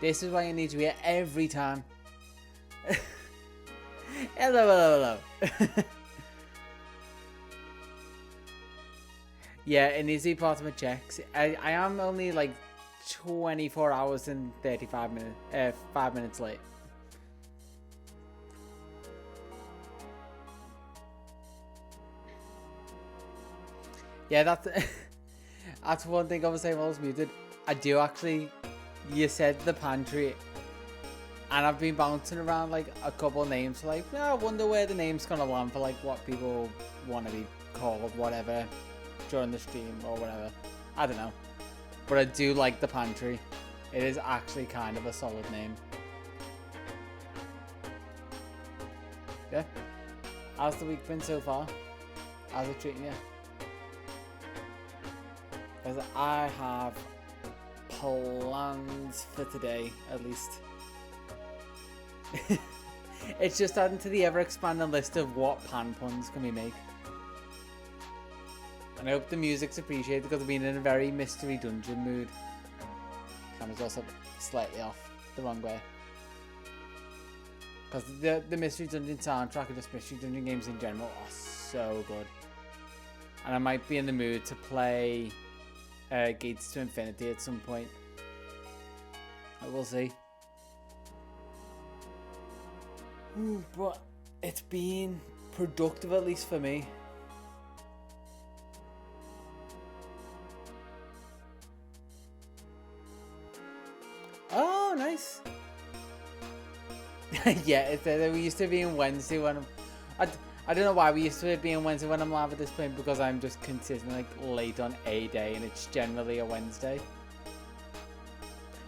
This is why you need to be here every time. Hello, hello. Yeah, it needs to be part of my checks. I am only like 24 hours and 35 minutes, 5 minutes late. Yeah, that's one thing I was saying while I was muted. I do actually, you said the pantry, and I've been bouncing around like a couple names, like, I wonder where the name's gonna land for like what people want to be called, whatever, during the stream or whatever. I don't know. But I do like the pantry. It is actually kind of a solid name. Yeah. How's the week been so far? How's it treating you? Because I have plans for today, at least. It's just adding to the ever-expanding list of what pan puns can we make. And I hope the music's appreciated because I've been in a very mystery dungeon mood. Camera's also slightly off the wrong way. Because the mystery dungeon soundtrack and just mystery dungeon games in general are so good. And I might be in the mood to play Gates to Infinity at some point. I will see. But it's been productive, at least for me. Oh, nice. Yeah, we used to be on Wednesday when I don't know why we used to be on Wednesday when I'm live at this point, because I'm just consistently like late on a day and it's generally a Wednesday.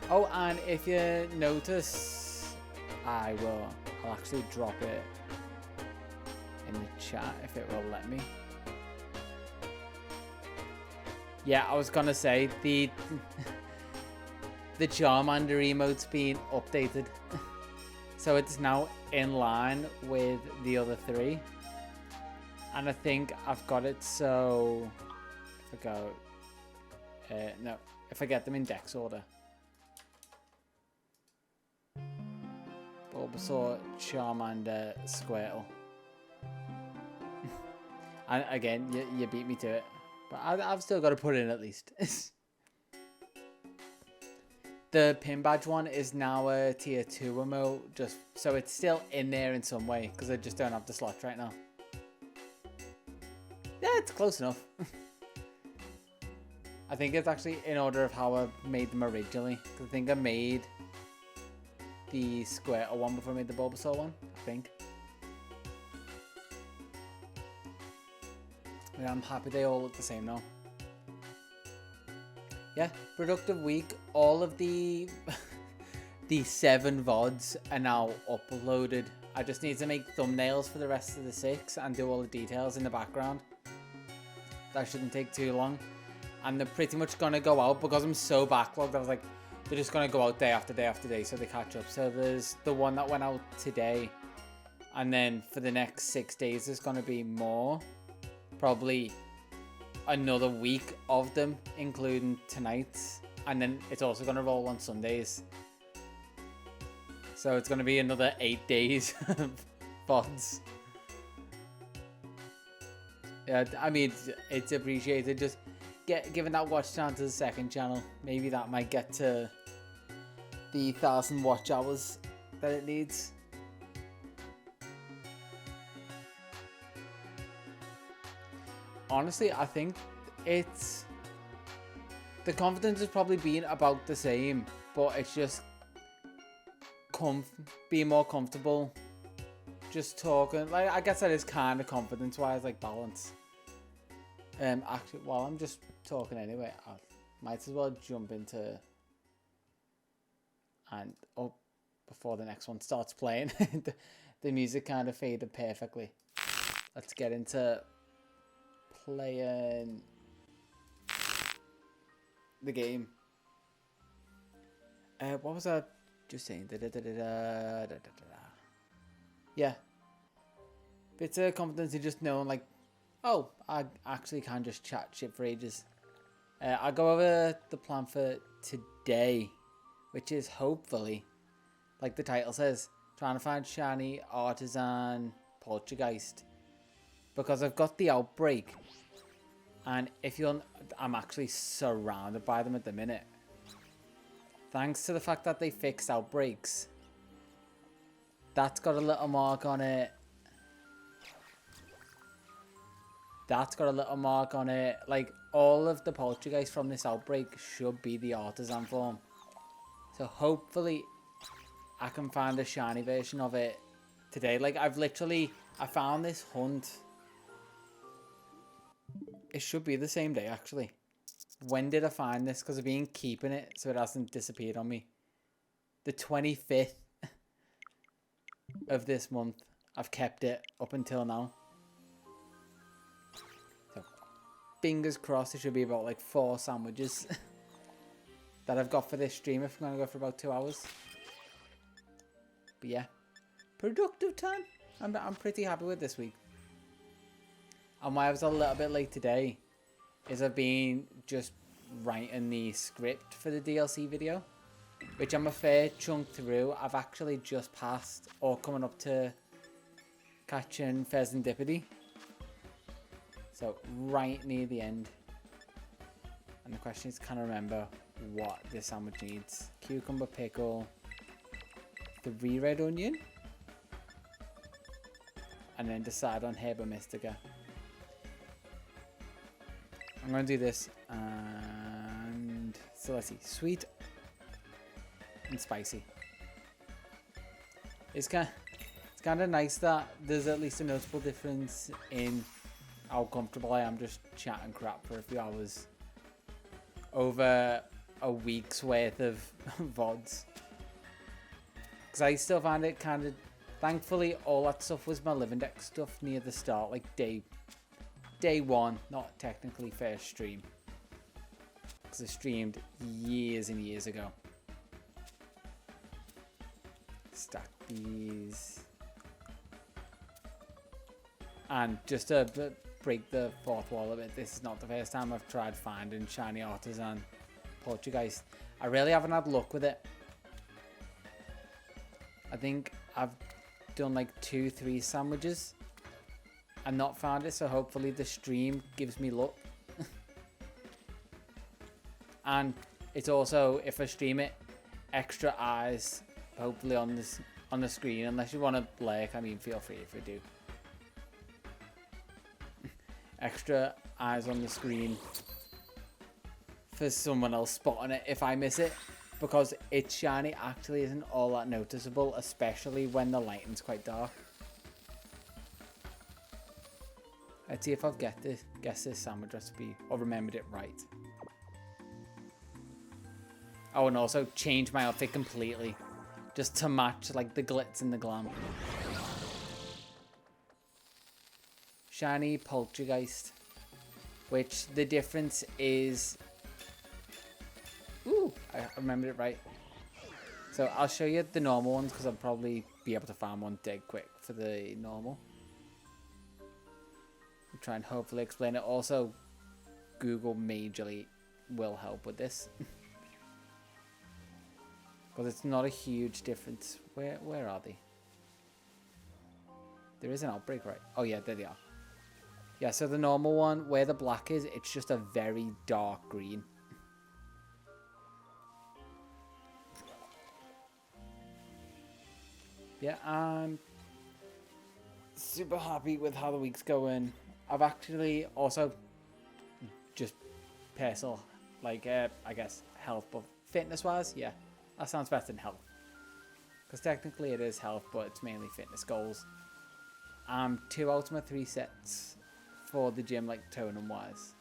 Oh, and if you notice, I'll actually drop it in the chat if it will let me. Yeah, I was gonna say the Charmander emote's been updated. So it's now in line with the other three. And I think I've got it so if I go no, if I get them in dex order. Bulbasaur, Charmander, Squirtle. And again, you beat me to it. But I've still got to put in at least. The pin badge one is now a tier 2 emote, just so it's still in there in some way, because I just don't have the slot right now. Yeah, it's close enough. I think it's actually in order of how I made them originally. I think I made the Squirtle one before I made the Bulbasaur one, I think. Yeah, I'm happy they all look the same now. Yeah, productive week. All of the 7 VODs are now uploaded. I just need to make thumbnails for the rest of the 6 and do all the details in the background. That shouldn't take too long. And they're pretty much going to go out because I'm so backlogged. I was like, they're just going to go out day after day after day so they catch up. So there's the one that went out today. And then for the next 6 days, there's going to be more. Probably another week of them, including tonight's. And then it's also going to roll on Sundays. So it's going to be another 8 days of VODs. Yeah, I mean, it's appreciated. Just giving that watch time to the second channel. Maybe that might get to the 1,000 watch hours that it needs. Honestly, I think it's... the confidence has probably been about the same, but it's just being more comfortable just talking. Like, I guess that is kind of confidence-wise, like balance. Actually, while I'm just talking anyway, I might as well jump into and up before the next one starts playing. The music kind of faded perfectly. Let's get into playing the game. What was I just saying? Yeah. Bits of confidence in just knowing, like, oh, I actually can just chat shit for ages. I'll go over the plan for today. which is hopefully, like the title says, trying to find shiny artisan Poltchageist, because I've got the outbreak, and I'm actually surrounded by them at the minute. Thanks to the fact that they fixed outbreaks. That's got a little mark on it. That's got a little mark on it. Like, all of the Poltchageist from this outbreak should be the artisan form. So hopefully I can find a shiny version of it today. Like, I found this hunt. It should be the same day, actually. When did I find this? Because I've been keeping it so it hasn't disappeared on me. The 25th of this month. I've kept it up until now. So, fingers crossed it should be about like 4 sandwiches that I've got for this stream if I'm going to go for about 2 hours. But yeah, productive time. I'm pretty happy with this week. And why I was a little bit late today is I've been just writing the script for the DLC video, which I'm a fair chunk through. I've actually just passed or coming up to catching Pheasantipity. So right near the end. And the question is, can I remember what this sandwich needs? Cucumber pickle, 3 red onion, and then decide on Herba Mystica. I'm going to do this, and so let's see, sweet and spicy. It's kind of nice that there's at least a notable difference in how comfortable I am just chatting crap for a few hours over a week's worth of VODs. Because I still find it kind of, thankfully all that stuff was my living deck stuff near the start, like day 1, not technically first stream, because I streamed years and years ago. Stack these, and just to break the fourth wall a bit, this is not the first time I've tried finding shiny artisan Poltchageist. I really haven't had luck with it. I think I've done like 2-3 sandwiches and not found it, so hopefully the stream gives me luck. And it's also, if I stream it, extra eyes hopefully on the screen, unless you want to like, I mean, feel free if you do. Extra eyes on the screen for someone else spotting it if I miss it, because it's shiny actually isn't all that noticeable, especially when the lighting's quite dark. Let's see if I've guessed this sandwich recipe or remembered it right. Oh, and also change my outfit completely just to match like the glitz and the glam. Shiny Poltchageist, which the difference is, ooh, I remembered it right. So I'll show you the normal ones because I'll probably be able to find one dead quick for the normal. I'll try and hopefully explain it. Also, Google majorly will help with this. Because it's not a huge difference. Where are they? There is an outbreak, right? Oh yeah, there they are. Yeah, so the normal one, where the black is, it's just a very dark green. Yeah, I'm super happy with how the week's going. I've actually also just personal, like, I guess, health, but fitness-wise, yeah, that sounds better than health. Because technically it is health, but it's mainly fitness goals. 2 out of my 3 sets for the gym, like, tone-wise.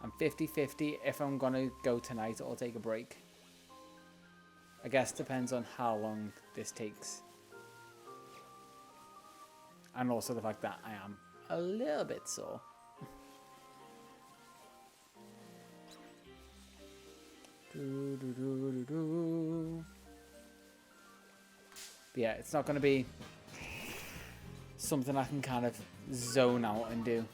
I'm 50-50 if I'm going to go tonight or take a break. I guess depends on how long this takes. And also the fact that I am a little bit sore. But yeah, it's not going to be something I can kind of zone out and do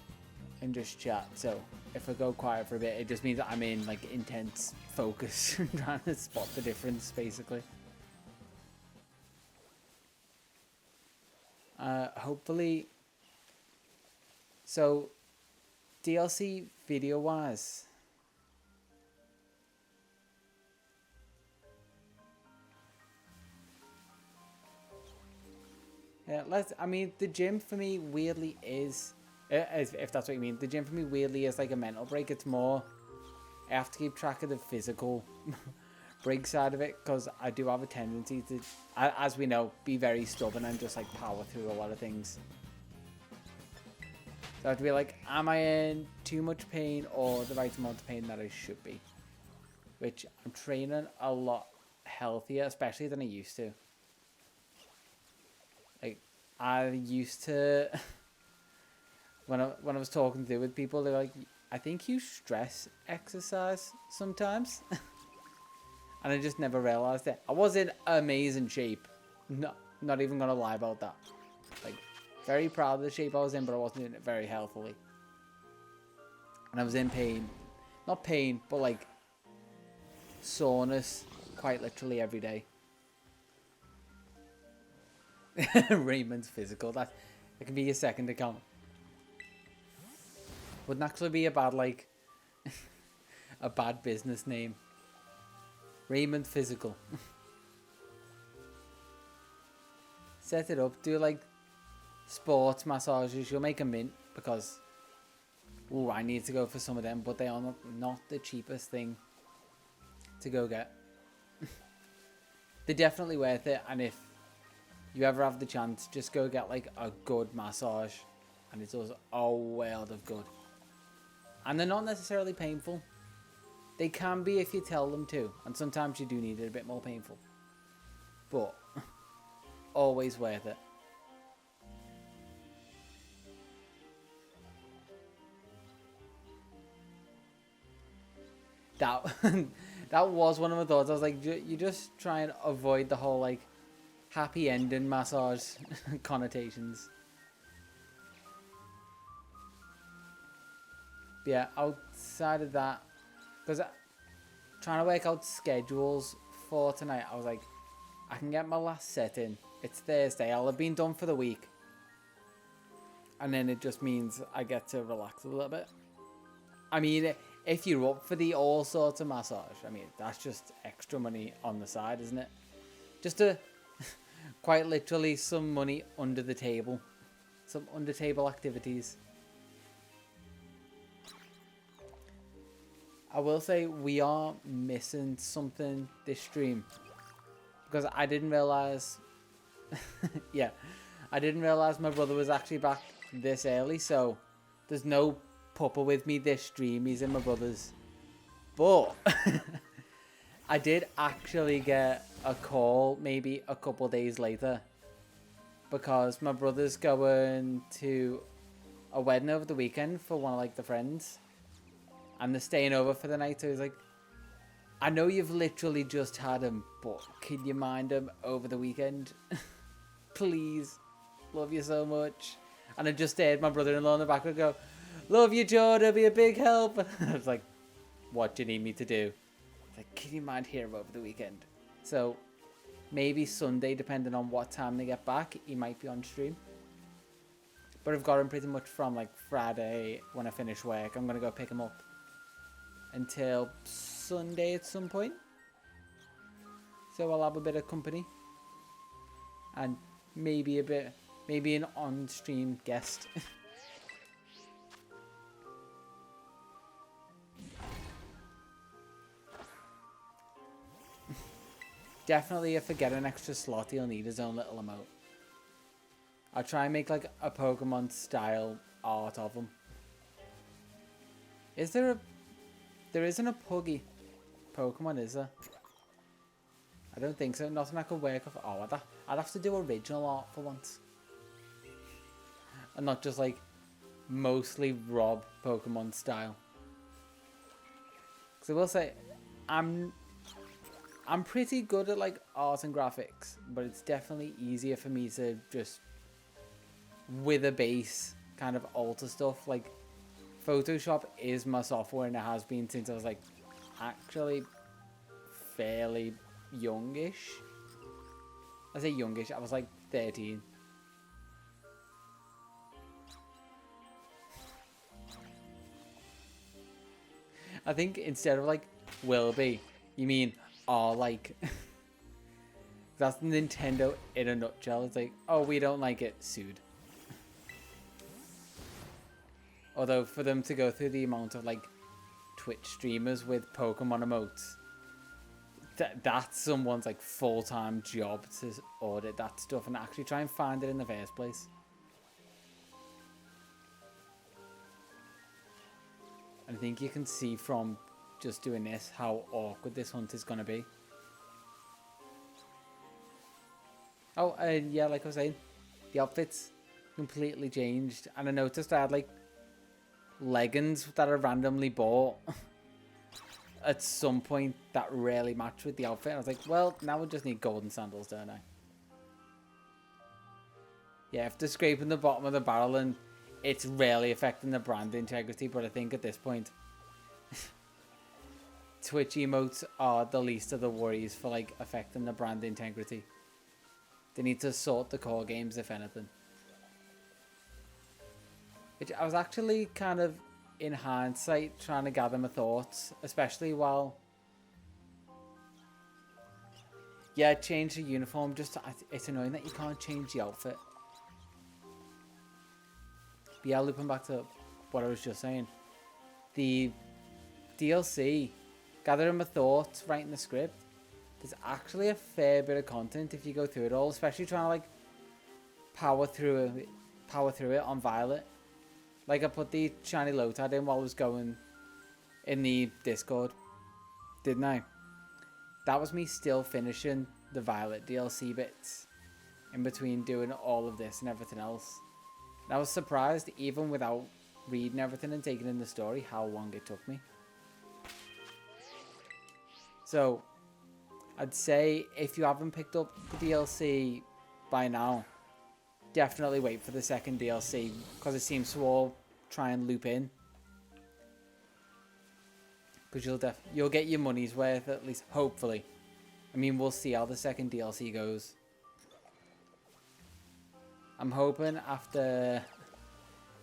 and just chat. So if I go quiet for a bit, it just means that I'm in like intense focus trying to spot the difference, basically. Hopefully. So, DLC video wise. Yeah, I mean, the gym for me weirdly is, if that's what you mean, the gym for me weirdly is like a mental break. It's more, I have to keep track of the physical break side of it, because I do have a tendency to, as we know, be very stubborn and just like power through a lot of things. So I have to be like, am I in too much pain or the right amount of pain that I should be? Which I'm training a lot healthier, especially than I used to. Like, I used to, when I was talking to with people, they're like, I think you stress exercise sometimes. And I just never realised it. I was in amazing shape. Not even going to lie about that. Like, very proud of the shape I was in, but I wasn't doing it very healthily. And I was in pain. Not pain, but like soreness quite literally every day. Raymond's physical. That can be your second account. Wouldn't actually be a bad, like, a bad business name. Raymond Physical. Set it up. Do like sports massages. You'll make a mint because, ooh, I need to go for some of them, but they are not the cheapest thing to go get. They're definitely worth it, and if you ever have the chance, just go get like a good massage, and it does a world of good. And they're not necessarily painful. They can be if you tell them to, and sometimes you do need it a bit more painful. But always worth it. That that was one of my thoughts. I was like, you just try and avoid the whole like happy ending massage connotations. But yeah, outside of that, because trying to work out schedules for tonight, I was like, I can get my last set in. It's Thursday. I'll have been done for the week. And then it just means I get to relax a little bit. I mean, if you're up for the all sorts of massage, I mean, that's just extra money on the side, isn't it? Just to, quite literally, some money under the table. Some under table activities. I will say we are missing something this stream. Because I didn't realise... yeah. I didn't realise my brother was actually back this early. So there's no pupper with me this stream. He's in my brother's. But I did actually get a call maybe a couple days later. Because my brother's going to a wedding over the weekend for one of like the friends. And they're staying over for the night, so he's like, I know you've literally just had him, but can you mind him over the weekend? Please. Love you so much. And I just heard my brother-in-law in the background go, love you, Joe, it'll be a big help. And I was like, what do you need me to do? Like, can you mind here over the weekend? So, maybe Sunday, depending on what time they get back, he might be on stream. But I've got him pretty much from like Friday when I finish work. I'm going to go pick him up until Sunday at some point. So I'll have a bit of company. And maybe an on-stream guest. Definitely if I get an extra slot, he'll need his own little emote. I'll try and make like a Pokemon style art of him. Is there a... There isn't a Puggy Pokemon, is there? I don't think so. Nothing I could work off. Oh, I'd have to do original art for once. And not just like mostly Rob Pokemon style. Because I will say, I'm pretty good at like art and graphics, but it's definitely easier for me to just with a base kind of alter stuff. Like Photoshop is my software, and it has been since I was like actually fairly youngish. I say youngish, I was like 13. I think instead of like will be, you mean are like. That's Nintendo in a nutshell. It's like, oh, we don't like it, sued. Although for them to go through the amount of like Twitch streamers with Pokemon emotes, that's someone's like full-time job to audit that stuff and actually try and find it in the first place. And I think you can see from just doing this how awkward this hunt is going to be. Oh, yeah, like I was saying, the outfits completely changed. And I noticed I had like leggings that I randomly bought at some point that really matched with the outfit. I was like, well, now we just need golden sandals, don't I? Yeah, after scraping the bottom of the barrel, and it's really affecting the brand integrity, but I think at this point, Twitch emotes are the least of the worries for like affecting the brand integrity. They need to sort the core games, if anything. Which I was actually kind of, in hindsight, trying to gather my thoughts, especially while... Yeah, change the uniform, just it's annoying that you can't change the outfit. But yeah, looping back to what I was just saying. The DLC, gathering my thoughts, writing the script, there's actually a fair bit of content if you go through it all, especially trying to like power through it on Violet. Like I put the shiny Lotad in while I was going in the Discord, didn't I? That was me still finishing the Violet DLC bits in between doing all of this and everything else. And I was surprised, even without reading everything and taking in the story, how long it took me. So I'd say if you haven't picked up the DLC by now, definitely wait for the second DLC, because it seems to all try and loop in. Because you'll get your money's worth, at least hopefully. I mean, we'll see how the second DLC goes. I'm hoping after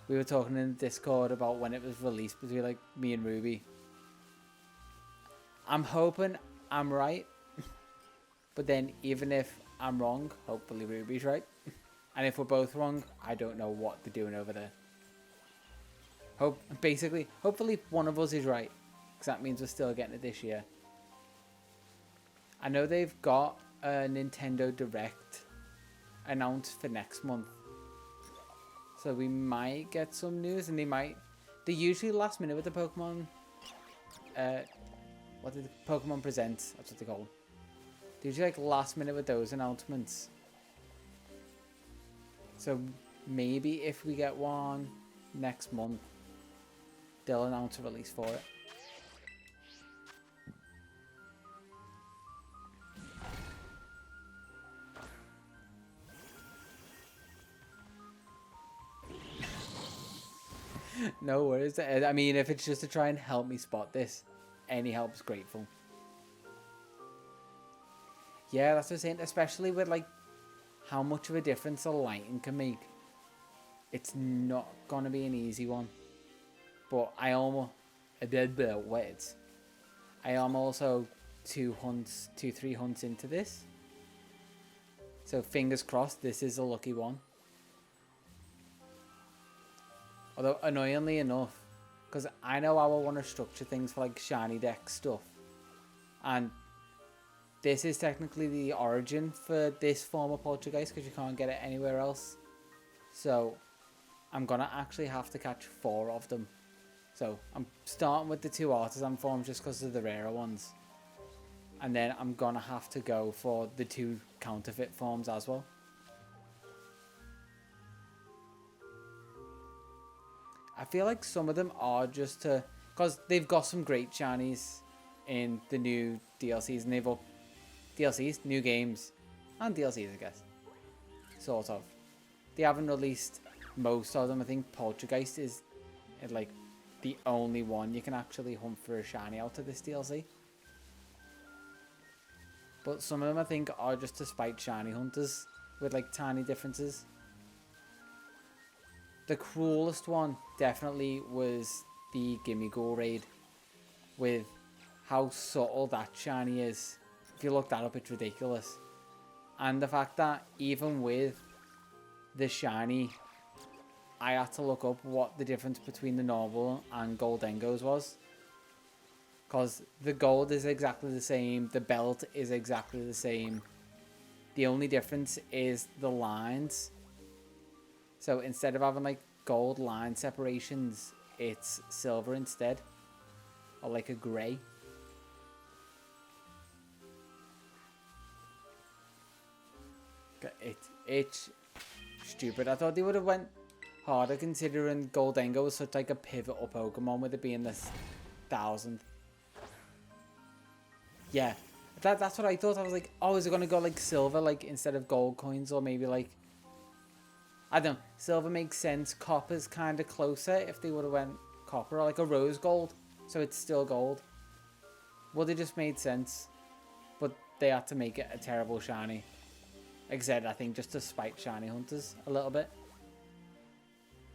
we were talking in the Discord about when it was released between like me and Ruby, I'm hoping I'm right. But then, even if I'm wrong, hopefully Ruby's right. And if we're both wrong, I don't know what they're doing over there. Hopefully one of us is right. Because that means we're still getting it this year. I know they've got a Nintendo Direct announced for next month. So we might get some news, and they're usually last minute with the Pokemon. What did the Pokemon present? That's what they call them. They're usually like last minute with those announcements. So maybe if we get one next month, they'll announce a release for it. No worries. I mean, if it's just to try and help me spot this, any help's grateful. Yeah, that's what I'm saying. Especially with like how much of a difference the lighting can make. It's not gonna be an easy one. But I am also 2-3 hunts into this. So fingers crossed this is a lucky one. Although annoyingly enough, because I know how I want to structure things for like shiny deck stuff. And this is technically the origin for this form of Poltchageist, because you can't get it anywhere else. So I'm going to actually have to catch 4 of them. So I'm starting with the 2 artisan forms just because of the rarer ones. And then I'm going to have to go for the 2 counterfeit forms as well. I feel like some of them are just to... Because they've got some great shinies in the new DLCs. And they've all... DLCs, new games, and DLCs, I guess. Sort of. They haven't released most of them. I think Poltchageist is like the only one you can actually hunt for a shiny out of this DLC. But some of them I think are just to spite shiny hunters with like tiny differences. The cruelest one definitely was the Gimme Ghoul raid, with how subtle that shiny is. If you look that up, it's ridiculous. And the fact that even with the shiny, I had to look up what the difference between the normal and gold Engos was. Because the gold is exactly the same, the belt is exactly the same. The only difference is the lines. So instead of having like gold line separations, it's silver instead. Or like a grey. It's stupid. I thought they would have went harder considering Goldengo was such like a pivotal Pokemon with it being this 1000. Yeah, that's what I thought. I was like, oh, is it gonna go like silver, like instead of gold coins, or maybe like, I don't know. Silver makes sense. Copper's kind of closer if they would have went copper, or like a rose gold, so it's still gold. Would have just made sense, but they had to make it a terrible shiny. Like I said, I think just to spite shiny hunters a little bit,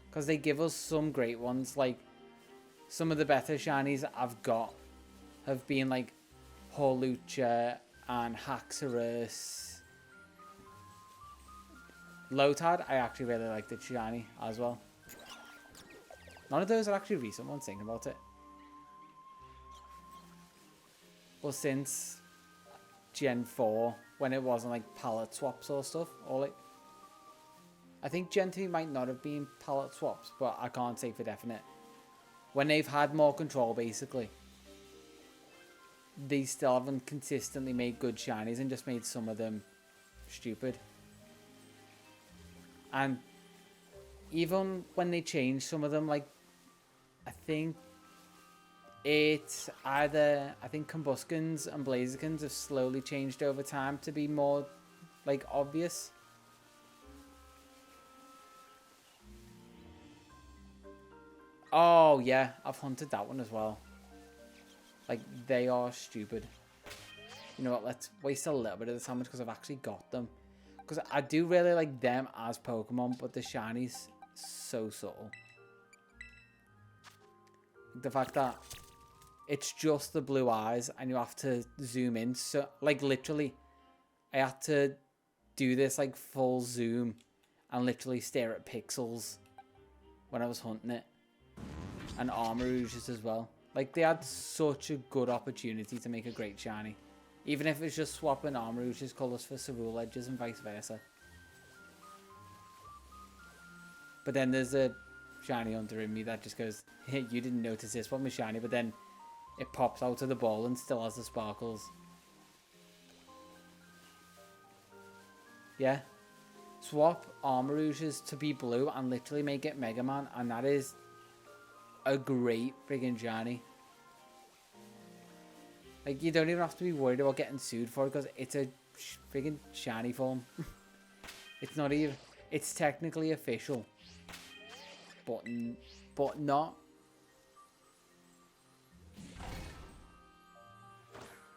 because they give us some great ones. Like some of the better shinies I've got have been like Poltchageist and Haxorus. Lotad, I actually really liked it shiny as well. None of those are actually recent ones, thinking about it. But since Gen 4, when it wasn't like palette swaps or stuff, or like, I think Gen 3 might not have been palette swaps, but I can't say for definite. When they've had more control, basically, they still haven't consistently made good shinies and just made some of them stupid. And even when they change some of them, like, I think it's either, I think Combustions and Blazikins have slowly changed over time to be more, like, obvious. Oh, yeah, I've hunted that one as well. Like, they are stupid. You know what, let's waste a little bit of the damage because I've actually got them. Because I do really like them as Pokemon, but the shinies, so subtle. The fact that it's just the blue eyes and you have to zoom in. So, like, literally, I had to do this, like, full zoom and literally stare at pixels when I was hunting it. And Armarouges as well. Like, they had such a good opportunity to make a great shiny. Even if it's just swapping Armarouge's colours for Cerule Edges and vice versa. But then there's a shiny hunter in me that just goes, hey, you didn't notice this one was shiny, but then it pops out of the ball and still has the sparkles. Yeah. Swap Armarouge's to be blue and literally make it Mega Man, and that is a great friggin' shiny. Like, you don't even have to be worried about getting sued for it because it's a friggin' shiny form. It's not even, it's technically official. But not.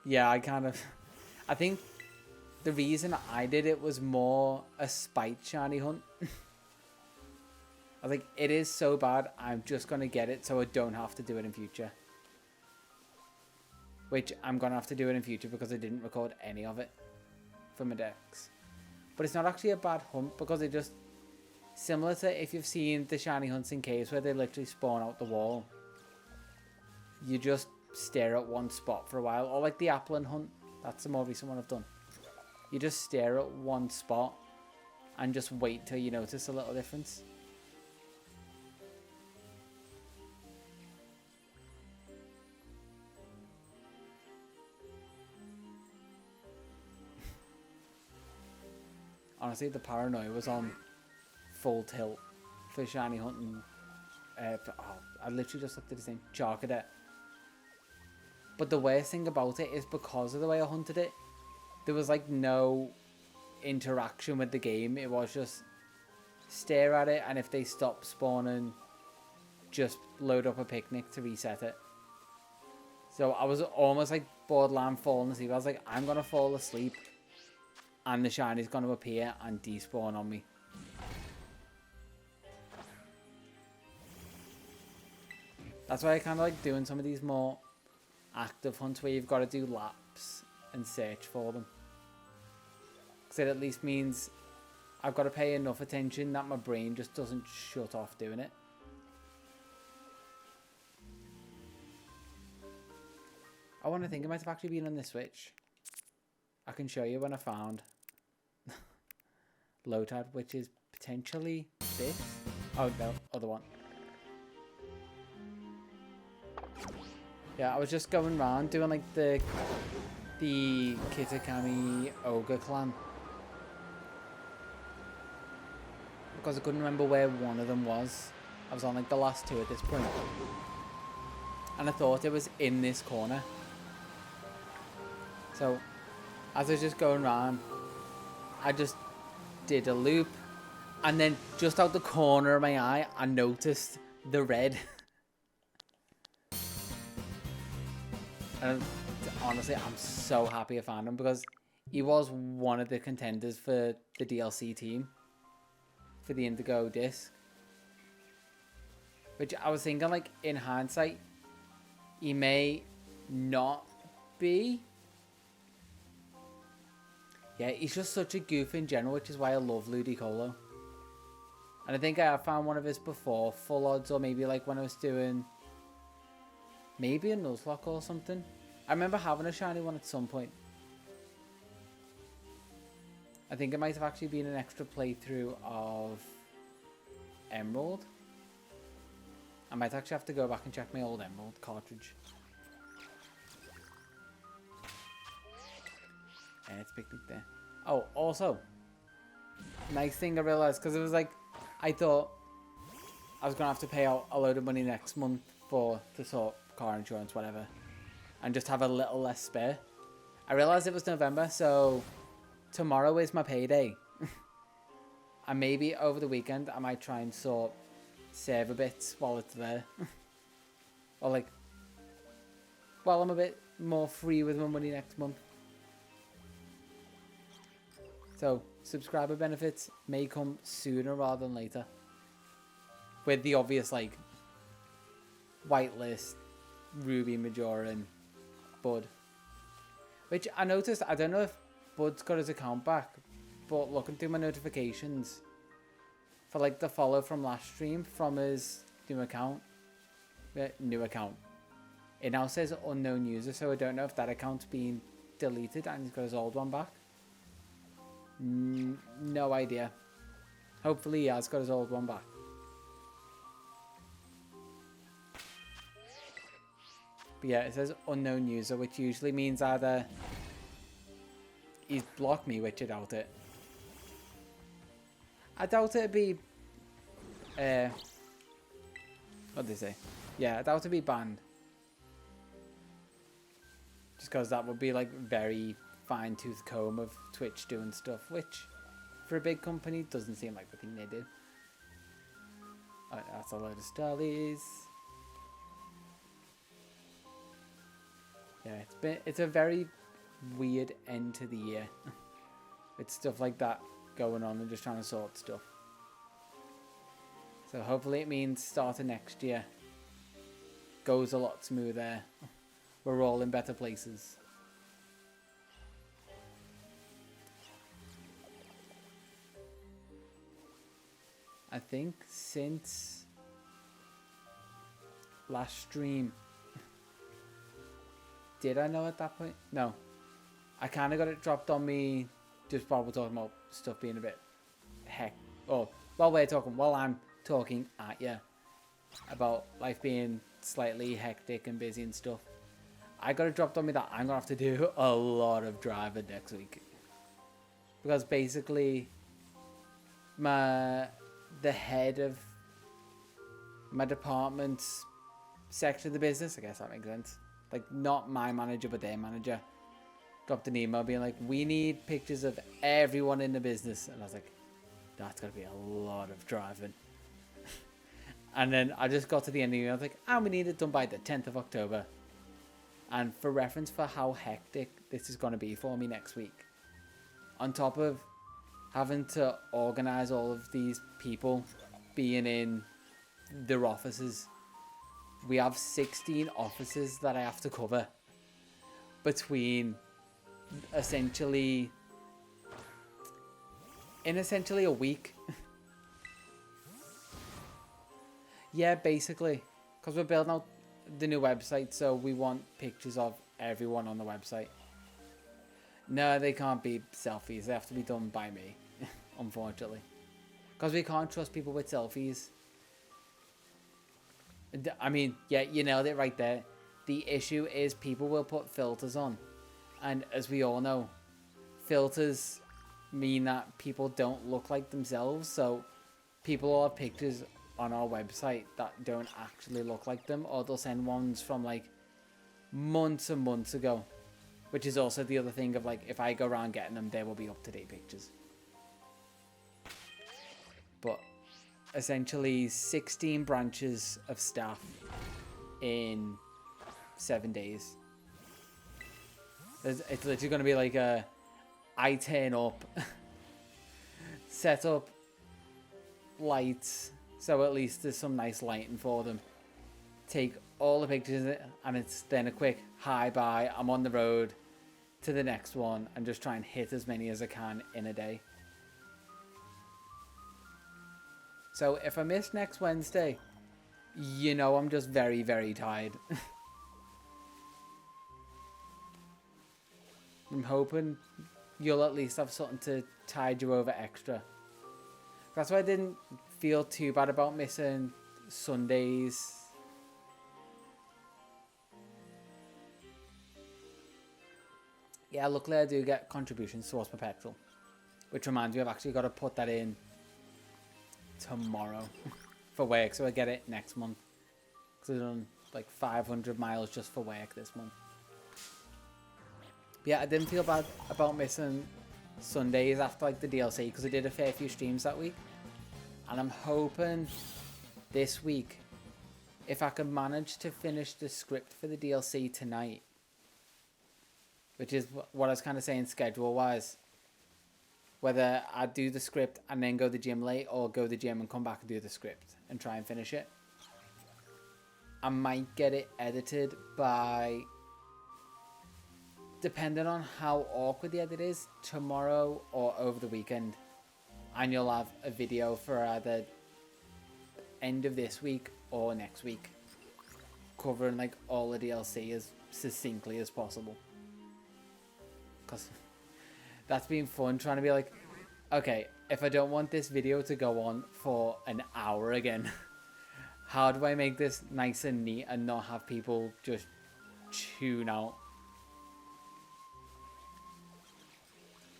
Yeah, I think the reason I did it was more a spite shiny hunt. I was like, it is so bad, I'm just going to get it so I don't have to do it in future. Which I'm going to have to do it in future because I didn't record any of it for my decks. But it's not actually a bad hunt because it just, similar to if you've seen the shiny hunts in caves where they literally spawn out the wall. You just stare at one spot for a while. Or like the Applin hunt, that's the more recent one I've done. You just stare at one spot and just wait till you notice a little difference. Honestly, the paranoia was on full tilt for shiny hunting. I literally just looked at his name, Charcadet. But the worst thing about it is because of the way I hunted it, there was like no interaction with the game. It was just stare at it, and if they stop spawning, just load up a picnic to reset it. So I was almost like borderline falling asleep. I was like, I'm going to fall asleep and the shiny's going to appear and despawn on me. That's why I kind of like doing some of these more active hunts where you've got to do laps and search for them. Because it at least means I've got to pay enough attention that my brain just doesn't shut off doing it. I want to think it might have actually been on the Switch. I can show you when I found Lotad, which is potentially this. Oh no, other one. Yeah, I was just going around doing like the Kitakami Ogre clan. Because I couldn't remember where one of them was. I was on like the last two at this point. And I thought it was in this corner. So, as I was just going around, I just did a loop. And then just out the corner of my eye, I noticed the red. And honestly, I'm so happy I found him because he was one of the contenders for the DLC team for the Indigo disc. Which I was thinking, like, in hindsight, he may not be. Yeah, he's just such a goof in general, which is why I love Ludicolo. And I think I have found one of his before, full odds, or maybe like when I was doing maybe a Nuzlocke or something. I remember having a shiny one at some point. I think it might have actually been an extra playthrough of Emerald. I might actually have to go back and check my old Emerald cartridge. And it's picnic there. Oh, also, nice thing I realised, because it was like, I thought I was going to have to pay out a load of money next month to sort car insurance, whatever, and just have a little less spare. I realised it was November, so tomorrow is my payday. And maybe over the weekend I might try and sort server bits while it's there. Or like, while I'm a bit more free with my money next month. So, subscriber benefits may come sooner rather than later. With the obvious, like, whitelist, Ruby, Majoran, Bud. Which I noticed, I don't know if Bud's got his account back, but looking through my notifications for, like, the follow from last stream from his new account. It now says unknown user, so I don't know if that account's been deleted and he's got his old one back. No idea. Hopefully he has got his old one back. But yeah, it says unknown user, which usually means either he's blocked me, which I doubt it. I doubt it'd be what did they say? Yeah, I doubt it'd be banned. Just because that would be like very fine-tooth comb of Twitch doing stuff, which for a big company doesn't seem like the thing they do. Alright, that's a load of Starlies. Yeah, it's a very weird end to the year. With stuff like that going on and just trying to sort stuff. So hopefully it means start of next year goes a lot smoother. We're all in better places. I think since last stream, did I know at that point? No. I kind of got it dropped on me just while we're talking about stuff being a bit while I'm talking at you about life being slightly hectic and busy and stuff. I got it dropped on me that I'm going to have to do a lot of driving next week. Because basically, the head of my department's section of the business, I guess that makes sense. Like, not my manager, but their manager. Dropped an email being like, we need pictures of everyone in the business. And I was like, that's going to be a lot of driving. And then I just got to the end of the year. I was like, we need it done by the 10th of October. And for reference for how hectic this is going to be for me next week, on top of having to organise all of these people being in their offices, we have 16 offices that I have to cover between essentially a week. Yeah, basically, because we're building out the new website, so we want pictures of everyone on the website. No, they can't be selfies. They have to be done by me, unfortunately, because we can't trust people with selfies. I mean, yeah, you nailed it right there. The issue is people will put filters on, and as we all know, filters mean that people don't look like themselves, so people will have pictures on our website that don't actually look like them, or they'll send ones from like months and months ago, which is also the other thing of like, if I go around getting them, they will be up-to-date pictures. But essentially 16 branches of staff in 7 days. It's literally going to be like I turn up, set up lights, so at least there's some nice lighting for them, take all the pictures, and it's then a quick hi bye, I'm on the road to the next one, and just try and hit as many as I can in a day. So if I miss next Wednesday, you know I'm just very, very tired. I'm hoping you'll at least have something to tide you over extra. That's why I didn't feel too bad about missing Sundays. Yeah, luckily I do get contributions towards my petrol, which reminds me I've actually got to put that in tomorrow for work, so I get it next month, because I've done like 500 miles just for work this month. But yeah, I didn't feel bad about missing Sundays after like the DLC, because I did a fair few streams that week, and I'm hoping this week, if I can manage to finish the script for the DLC tonight, which is what I was kind of saying schedule wise, whether I do the script and then go to the gym late, or go to the gym and come back and do the script and try and finish it. I might get it edited by, depending on how awkward the edit is, tomorrow or over the weekend. And you'll have a video for either end of this week or next week, covering like all the DLC as succinctly as possible. Because that's been fun, trying to be like, okay, if I don't want this video to go on for an hour again, how do I make this nice and neat and not have people just tune out?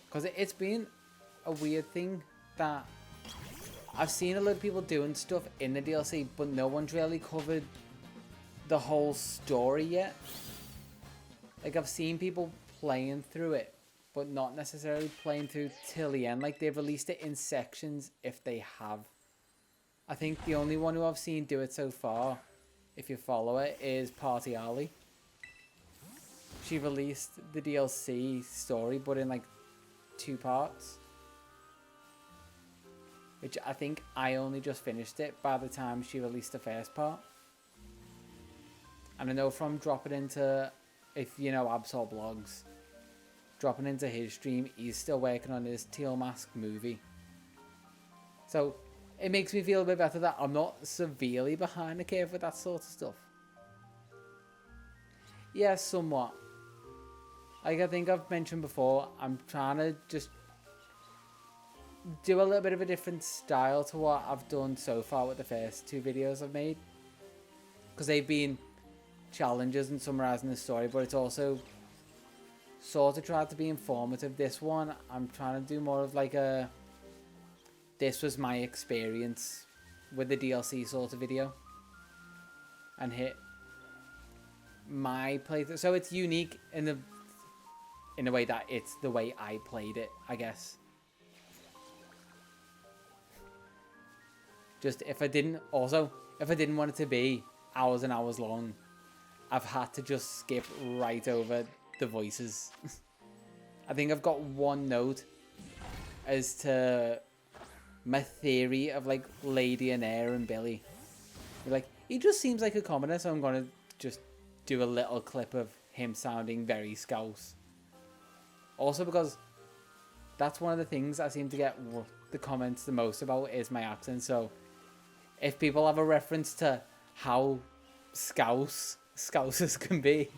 Because it's been a weird thing that I've seen a lot of people doing stuff in the DLC, but no one's really covered the whole story yet. Like, I've seen people playing through it, but not necessarily playing through till the end. Like, they've released it in sections if they have. I think the only one who I've seen do it so far, if you follow it, is PaneyeRewind. She released the DLC story, but in like 2 parts. Which I think I only just finished it by the time she released the first part. And I know from dropping into, if you know Absol Blogs, dropping into his stream, he's still working on his Teal Mask movie. So it makes me feel a bit better that I'm not severely behind the curve with that sort of stuff. Yeah, somewhat. Like I think I've mentioned before, I'm trying to just do a little bit of a different style to what I've done so far with the first 2 videos I've made. Because they've been challenges and summarising the story, but it's also sort of tried to be informative. This one, I'm trying to do more of like a, this was my experience with the DLC sort of video, and hit my playthrough. So it's unique in the way that it's the way I played it, I guess. Just if I didn't, also, if I didn't want it to be hours and hours long, I've had to just skip right over the voices. I think I've got one note as to my theory of like Lady and Air and Billy. Like, he just seems like a commoner, so I'm gonna just do a little clip of him sounding very Scouse. Also because that's one of the things I seem to get the comments the most about is my accent. So if people have a reference to how Scousers can be,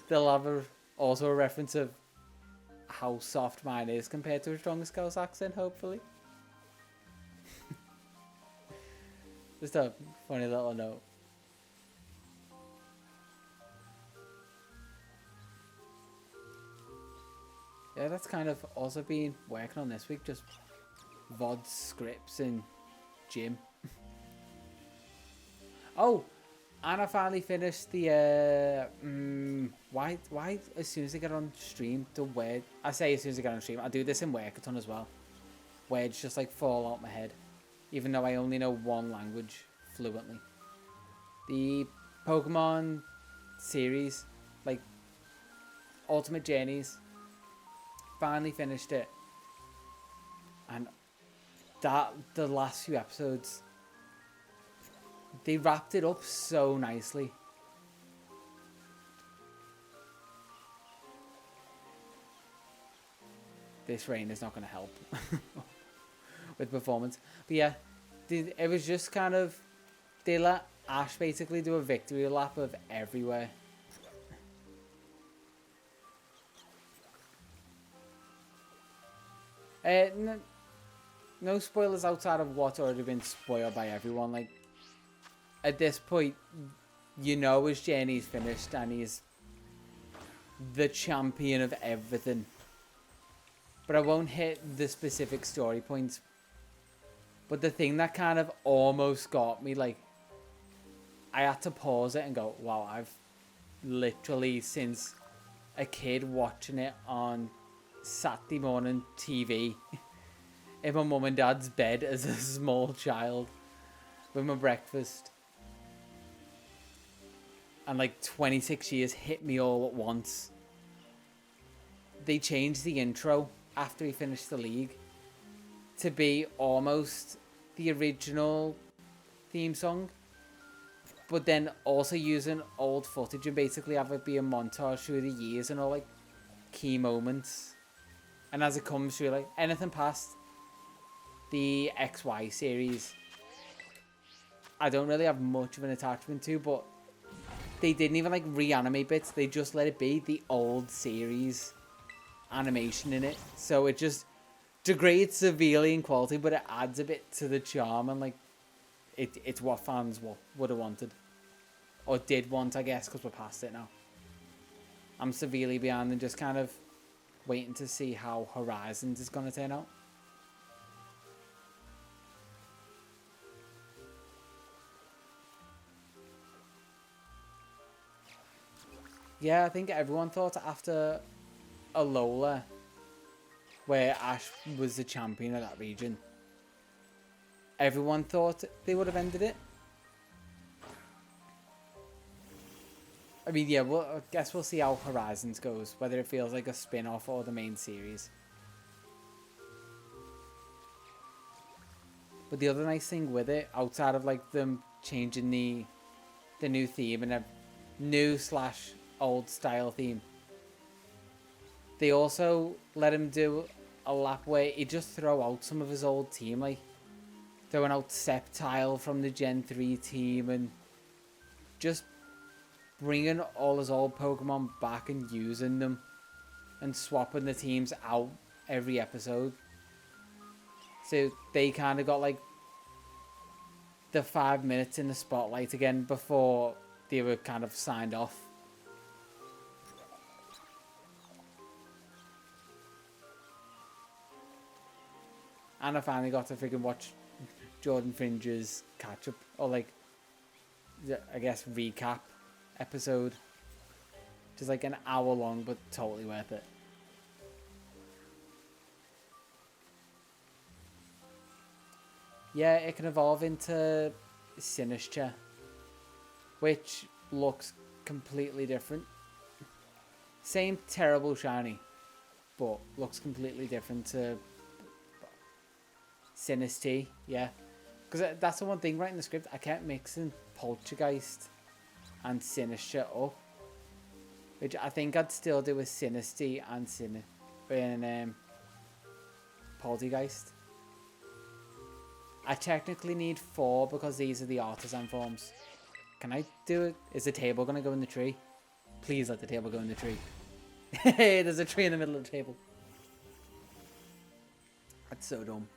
they'll have also a reference of how soft mine is compared to a strong Scouse accent, hopefully. Just a funny little note. Yeah, that's kind of also been working on this week, just VOD scripts and gym. Oh, and I finally finished the why as soon as I get on stream the word, I say as soon as I get on stream, I do this in work a ton as well, words just like fall out my head, even though I only know one language fluently. The Pokemon series, like Ultimate Journeys, finally finished it, and the last few episodes, they wrapped it up so nicely. This rain is not going to help with performance, but yeah, it was just kind of, they let Ash basically do a victory lap of everywhere. No spoilers outside of what's already been spoiled by everyone. Like, at this point, you know his journey's finished and he's the champion of everything. But I won't hit the specific story points. But the thing that kind of almost got me, like, I had to pause it and go, wow, I've literally, since a kid watching it on Saturday morning TV in my mum and dad's bed as a small child with my breakfast, and like 26 years hit me all at once. They changed the intro after he finished the league to be almost the original theme song, but then also using old footage and basically have it be a montage through the years and all like key moments. And as it comes through, like anything past the XY series, I don't really have much of an attachment to, but they didn't even like reanimate bits. They just let it be the old series animation in it. So it just degrades severely in quality, but it adds a bit to the charm, and like it's what fans would have wanted. Or did want, I guess, because we're past it now. I'm severely behind and just kind of waiting to see how Horizons is going to turn out. Yeah, I think everyone thought after Alola, where Ash was the champion of that region, everyone thought they would have ended it. I mean, yeah, well, I guess we'll see how Horizons goes, whether it feels like a spin-off or the main series. But the other nice thing with it, outside of like them changing the new theme and a new / old style theme, they also let him do a lap where he just throw out some of his old team, like throwing out Sceptile from the Gen 3 team and just bringing all his old Pokemon back and using them and swapping the teams out every episode. So they kind of got like the 5 minutes in the spotlight again before they were kind of signed off. And I finally got to freaking watch Jordan Fringe's catch up, or like, I guess, recap episode. Just like an hour long, but totally worth it. Yeah, it can evolve into Sinister, which looks completely different. Same terrible shiny, but looks completely different to Sinister, yeah. Because that's the one thing right in the script. I kept mixing Poltchageist and Sinister up, which I think I'd still do with Sinister and Poltchageist. I technically need 4 because these are the artisan forms. Can I do it? Is the table going to go in the tree? Please let the table go in the tree. Hey, there's a tree in the middle of the table. That's so dumb.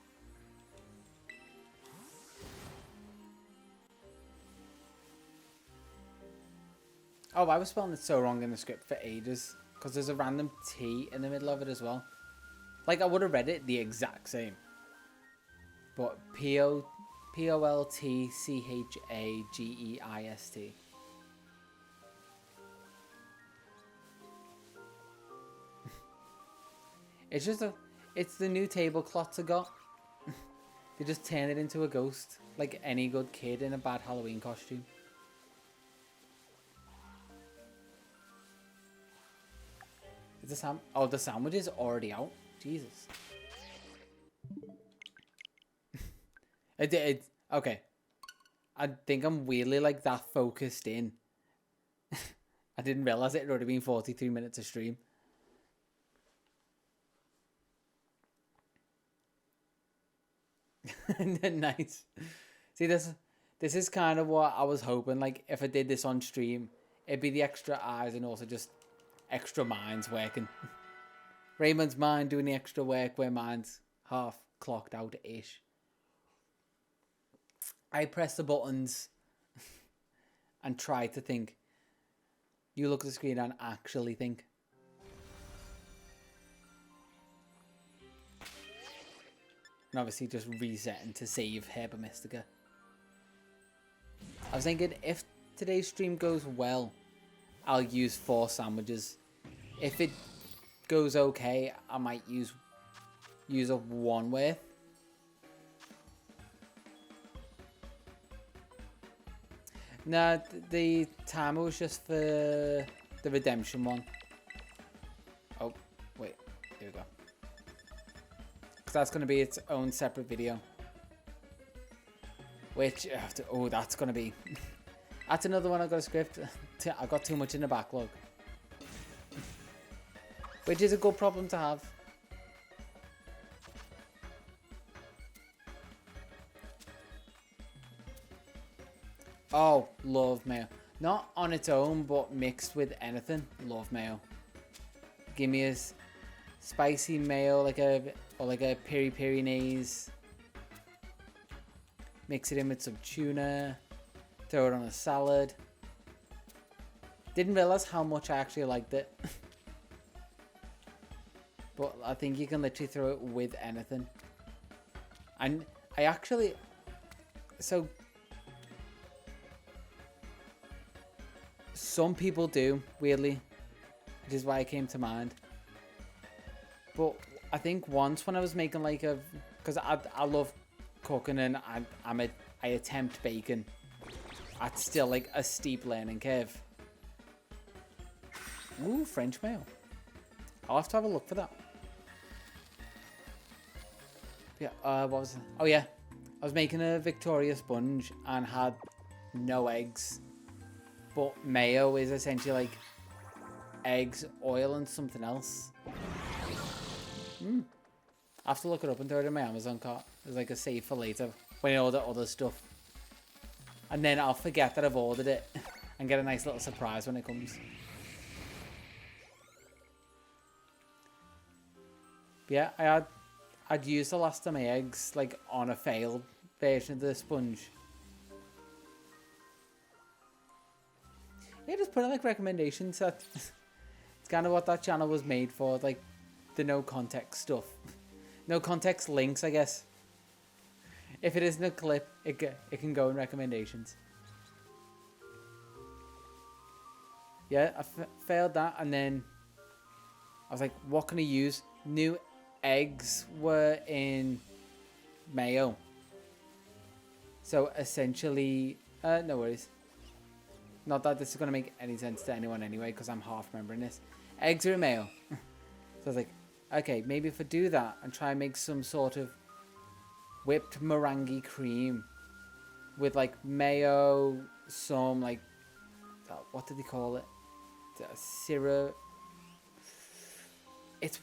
Oh, I was spelling it so wrong in the script for ages. Because there's a random T in the middle of it as well. Like, I would have read it the exact same. But Poltchageist. It's just it's the new tablecloths I got. They just turn it into a ghost. Like any good kid in a bad Halloween costume. Is the the sandwich is already out. Jesus. Okay. I think I'm weirdly like that focused in. I didn't realize it had already been 43 minutes of stream. Nice. See, this is kind of what I was hoping. Like, if I did this on stream, it'd be the extra eyes and also just extra minds working. Raymond's mind doing the extra work where mine's half clocked out-ish. I press the buttons and try to think. You look at the screen and actually think. And obviously just resetting to save Herba Mystica. I was thinking if today's stream goes well, I'll use 4 sandwiches. If it goes okay, I might use up 1 worth. Nah, the timer was just for the redemption one. Oh, wait, here we go. Because that's going to be its own separate video. Which, oh, that's going to be... That's another one I've got a script. I've got too much in the backlog. Which is a good problem to have. Oh, love mayo. Not on its own, but mixed with anything. Love mayo. Give me a spicy mayo, like a peri mayonnaise. Mix it in with some tuna. Throw it on a salad. Didn't realize how much I actually liked it. But I think you can literally throw it with anything. And I actually... So... Some people do, weirdly. Which is why it came to mind. But I think once when I was making like a... Because I love cooking and I attempt baking. That's still like a steep learning curve. Ooh, French mayo. I'll have to have a look for that. Yeah, what was it? Oh yeah, I was making a Victoria sponge and had no eggs. But mayo is essentially like eggs, oil, and something else. I have to look it up and throw it in my Amazon cart. There's like a save for later when I order other stuff. And then I'll forget that I've ordered it and get a nice little surprise when it comes. But yeah, I'd used the last of my eggs like on a failed version of the sponge. Yeah, just put in like recommendations. It's kind of what that channel was made for, like the no context stuff. No context links, I guess. If it isn't a clip, it can go in recommendations. Yeah, I failed that, and then I was like, what can I use? New eggs were in mayo. So essentially, no worries. Not that this is going to make any sense to anyone anyway, because I'm half remembering this. Eggs are a mayo. So I was like, okay, maybe if I do that and try and make some sort of whipped meringue cream with like mayo, some like, what did they call it? Syrup. It's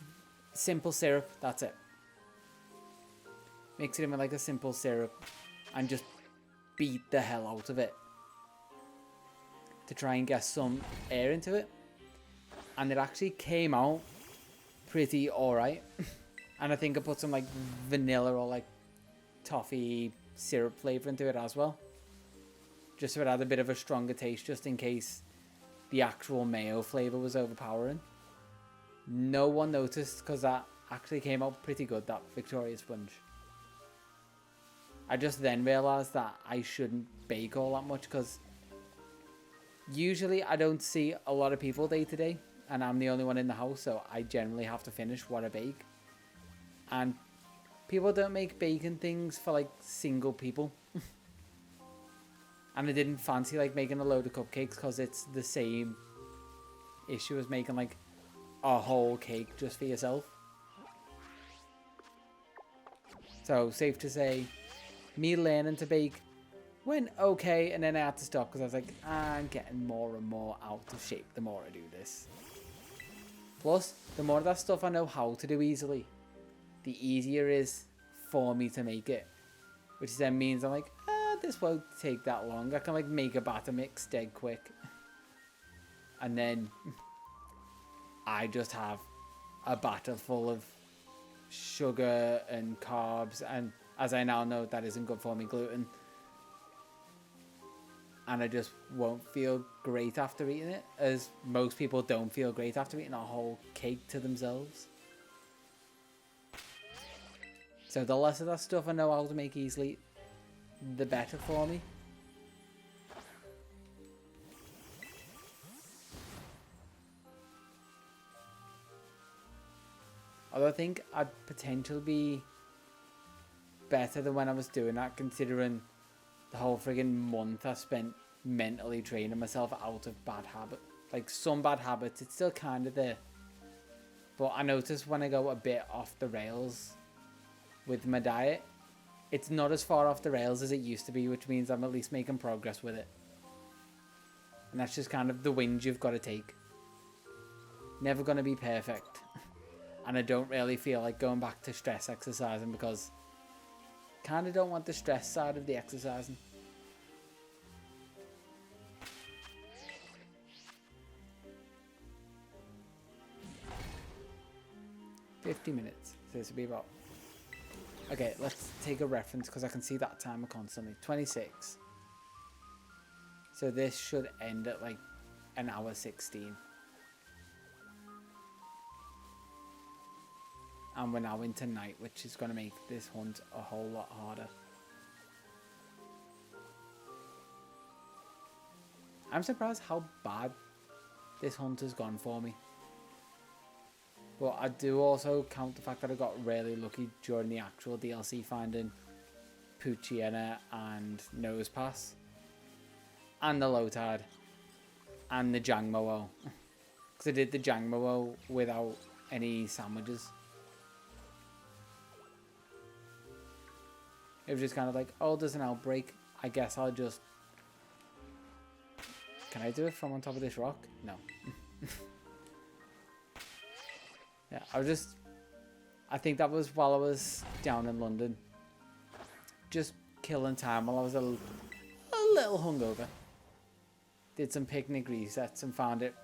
simple syrup, that's it. Mix it in with like a simple syrup and just beat the hell out of it to try and get some air into it. And it actually came out pretty alright. And I think I put some like vanilla or like toffee syrup flavour into it as well. Just so it had a bit of a stronger taste, just in case the actual mayo flavour was overpowering. No one noticed because that actually came out pretty good, that Victoria sponge. I just then realised that I shouldn't bake all that much because usually I don't see a lot of people day to day and I'm the only one in the house, so I generally have to finish what I bake. And people don't make baking things for like single people. And I didn't fancy like making a load of cupcakes because it's the same issue as making like a whole cake just for yourself. So safe to say, me learning to bake went okay, and then I had to stop because I was like, I'm getting more and more out of shape the more I do this. Plus, the more of that stuff I know how to do easily, the easier it is for me to make it. Which then means I'm like, this won't take that long. I can like make a batter mix dead quick. And then I just have a batter full of sugar and carbs, and as I now know, that isn't good for me, gluten. And I just won't feel great after eating it, as most people don't feel great after eating a whole cake to themselves. So the less of that stuff I know how to make easily, the better for me. Although I think I'd potentially be better than when I was doing that, considering the whole friggin' month I spent mentally training myself out of bad habit. Like some bad habits, it's still kind of there. But I notice when I go a bit off the rails with my diet, it's not as far off the rails as it used to be, which means I'm at least making progress with it. And that's just kind of the wins you've got to take. Never going to be perfect. And I don't really feel like going back to stress exercising because kind of don't want the stress side of the exercising. $50 minutes. So this will be about... Okay, let's take a reference because I can see that timer constantly. 26. So this should end at like an hour 16. And we're now into night, which is going to make this hunt a whole lot harder. I'm surprised how bad this hunt has gone for me. But I do also count the fact that I got really lucky during the actual DLC finding Poltchageist and Nose Pass. And the low tide. And the Jangmo-o. Because I did the Jangmo-o without any sandwiches. It was just kind of like, oh, there's an outbreak. I guess I'll just... Can I do it from on top of this rock? No. Yeah, I think that was while I was down in London. Just killing time while I was a little hungover. Did some picnic resets and found it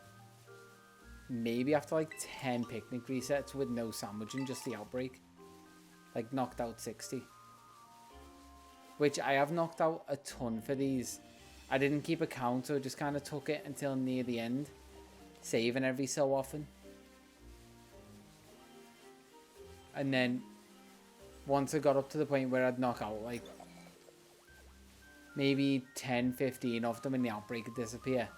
maybe after like 10 picnic resets with no sandwiching, just the outbreak. Like knocked out 60. Which I have knocked out a ton for these. I didn't keep a count, so I just kind of took it until near the end. Saving every so often. And then once I got up to the point where I'd knock out like maybe 10, 15 of them and the outbreak would disappear,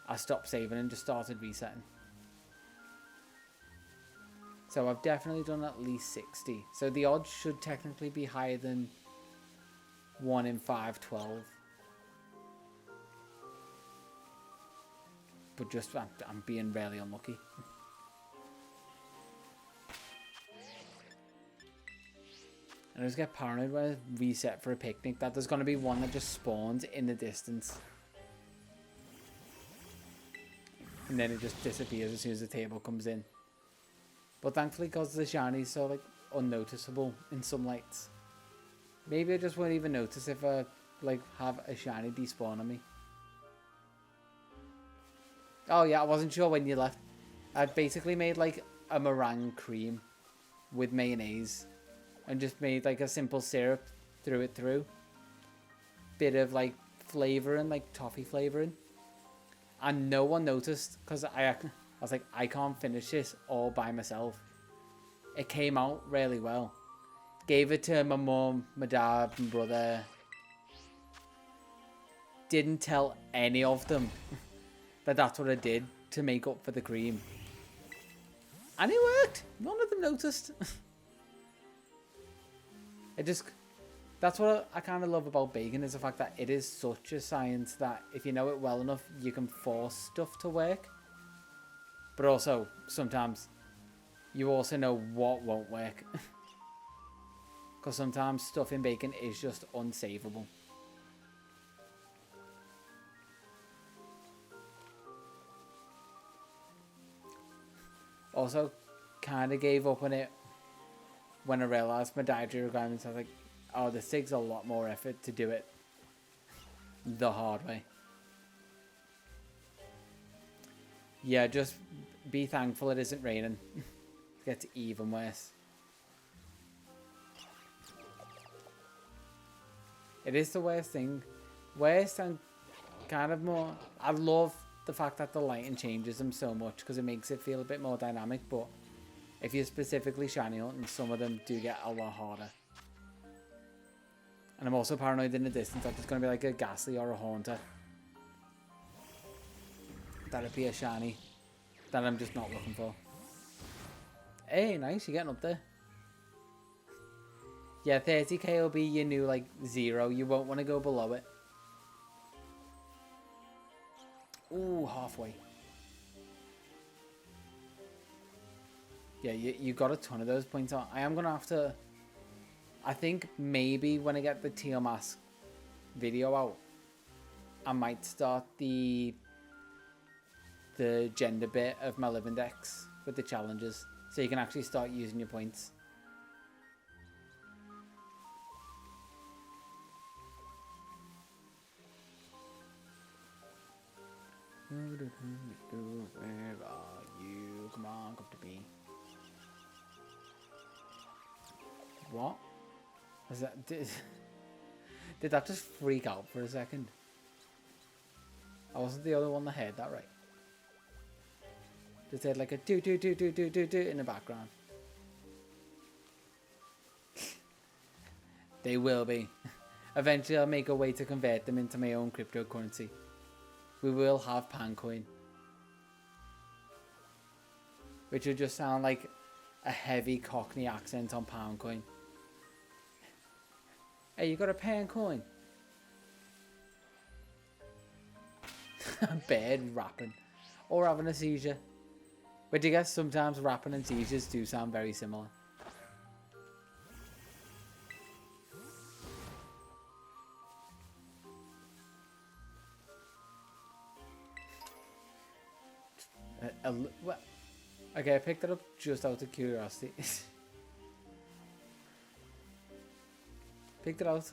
I stopped saving and just started resetting. So I've definitely done at least 60. So the odds should technically be higher than 1 in 512. But just, I'm being really unlucky. I just get paranoid when I reset for a picnic that there's going to be one that just spawns in the distance. And then it just disappears as soon as the table comes in. But thankfully, because the shiny is so like unnoticeable in some lights, maybe I just won't even notice if I like have a shiny despawn on me. Oh yeah, I wasn't sure when you left. I'd basically made like a meringue cream with mayonnaise and just made like a simple syrup, threw it through. Bit of like flavouring, like toffee flavouring. And no one noticed because I was like, I can't finish this all by myself. It came out really well. Gave it to my mum, my dad, my brother. Didn't tell any of them that that's what I did to make up for the cream. And it worked. None of them noticed. That's what I kind of love about baking, is the fact that it is such a science that if you know it well enough, you can force stuff to work. But also, sometimes, you also know what won't work. Because sometimes stuff in baking is just unsavable. Also, kind of gave up on it when I realised my dietary requirements. I was like, oh, this takes a lot more effort to do it the hard way. Yeah, just be thankful it isn't raining. It gets even worse. It is the worst thing. Worst and kind of more... I love the fact that the lighting changes them so much because it makes it feel a bit more dynamic, but if you're specifically shiny hunting, some of them do get a lot harder. And I'm also paranoid in the distance that there's going to be like a Ghastly or a Haunter. That'd be a shiny that I'm just not looking for. Hey, nice, you're getting up there. Yeah, 30k will be your new like 0. You won't want to go below it. Ooh, halfway. Yeah, you got a ton of those points on. I am going to have to... I think maybe when I get the Teal Mask video out, I might start the gender bit of my Live Index with the challenges, so you can actually start using your points. Where are you? Come on, come to me. What? Was that, did that just freak out for a second? I wasn't the only one that heard that, right? Just heard like a do in the background. They will be. Eventually I'll make a way to convert them into my own cryptocurrency. We will have Pancoin. Which would just sound like a heavy Cockney accent on Poundcoin. Hey, you got a Pancoin? Bed rapping. Or having a seizure. But you guess sometimes rapping and seizures do sound very similar. Okay, I picked it up just out of curiosity. Picked it up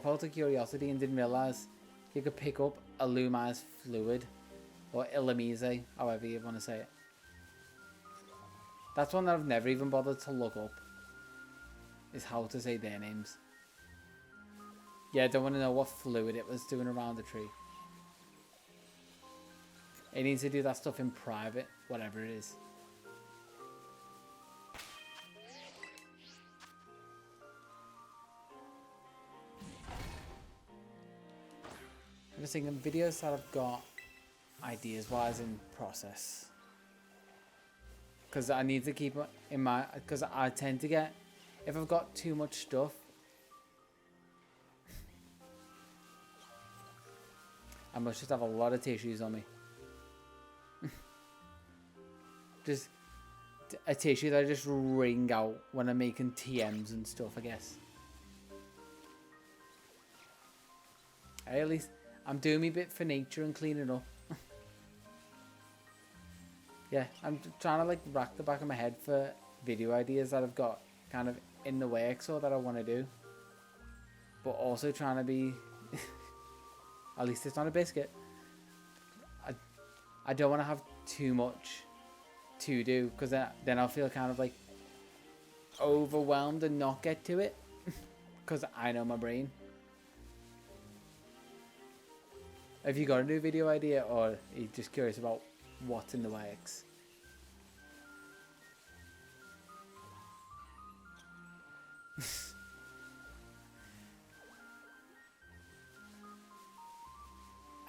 out of curiosity and didn't realise you could pick up Illumise Fluid, or Illumise, however you want to say it. That's one that I've never even bothered to look up, is how to say their names. Yeah, I don't want to know what fluid it was doing around the tree. It needs to do that stuff in private, whatever it is. I'm just thinking videos that I've got ideas wise in process. Because I need to keep in mind, because I tend to get, if I've got too much stuff, I must just have a lot of tissues on me. Just a tissue that I just wring out when I'm making TMs and stuff, I guess. At least I'm doing my bit for nature and cleaning up. Yeah, I'm trying to like rack the back of my head for video ideas that I've got kind of in the works or that I want to do. But also trying to be... At least it's not a biscuit. I don't want to have too much to do, because then I'll feel kind of like overwhelmed and not get to it. Because I know my brain. Have you got a new video idea, or are you just curious about what's in the works?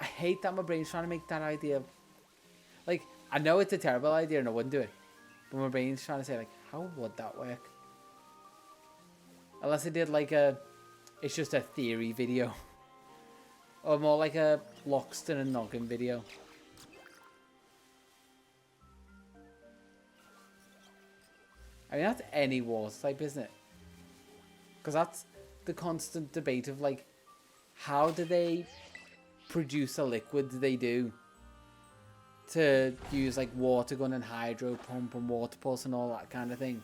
I hate that my brain's trying to make that idea. Like, I know it's a terrible idea and I wouldn't do it. But my brain's trying to say, like, how would that work? Unless I did, like, it's just a theory video. Or more like a Loxton and Noggin video. I mean, that's any water type, isn't it? Because that's the constant debate of, like, how do they produce a liquid they do to use, like, water gun and hydro pump and water pulse and all that kind of thing?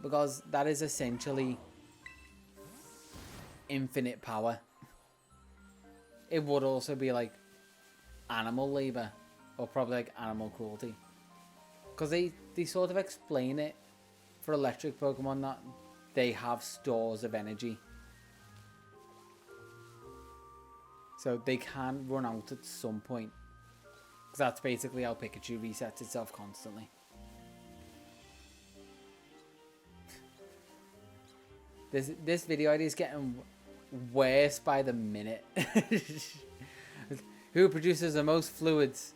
Because that is essentially infinite power. It would also be, like, animal labor, or probably, like, animal cruelty. Because they sort of explain it for electric Pokemon that they have stores of energy. So they can run out at some point. Because that's basically how Pikachu resets itself constantly. This video idea is getting worse by the minute. Who produces the most fluids?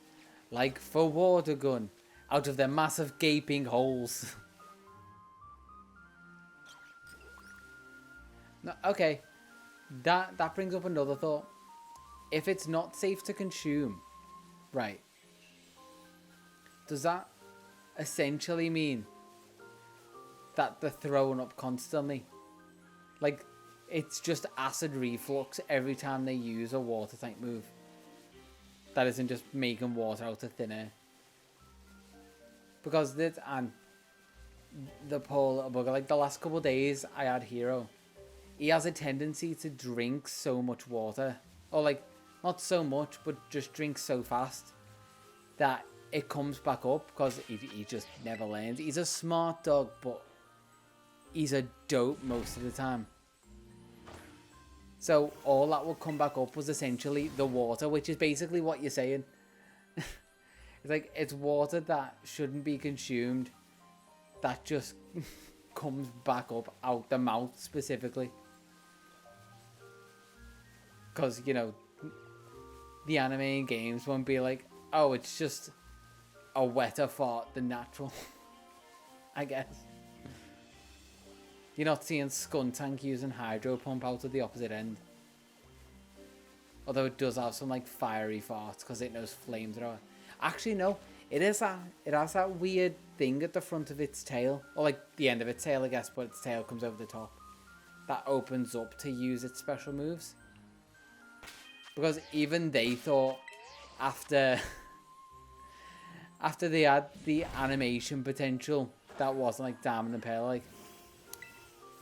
Like for water gun. Out of their massive gaping holes. No, okay. That brings up another thought. If it's not safe to consume, right, does that essentially mean that they're thrown up constantly? Like, it's just acid reflux every time they use a water type move. That isn't just making water out of thin air. Because this, and the poor little bugger, like the last couple of days I had Hero, he has a tendency to drink so much water. Or like, not so much, but just drinks so fast that it comes back up because he just never learns. He's a smart dog, but he's a dope most of the time. So all that would come back up was essentially the water, which is basically what you're saying. It's like, it's water that shouldn't be consumed that just comes back up out the mouth specifically. Because, you know, the anime and games won't be like, oh, it's just a wetter fart than natural. I guess. You're not seeing Skuntank using hydro pump out of the opposite end. Although it does have some like fiery farts because it knows flamethrower. Actually, no. It has that weird thing at the front of its tail. Or like the end of its tail, I guess, but its tail comes over the top. That opens up to use its special moves. Because even they thought after they had the animation potential that wasn't like Diamond and Pearl, like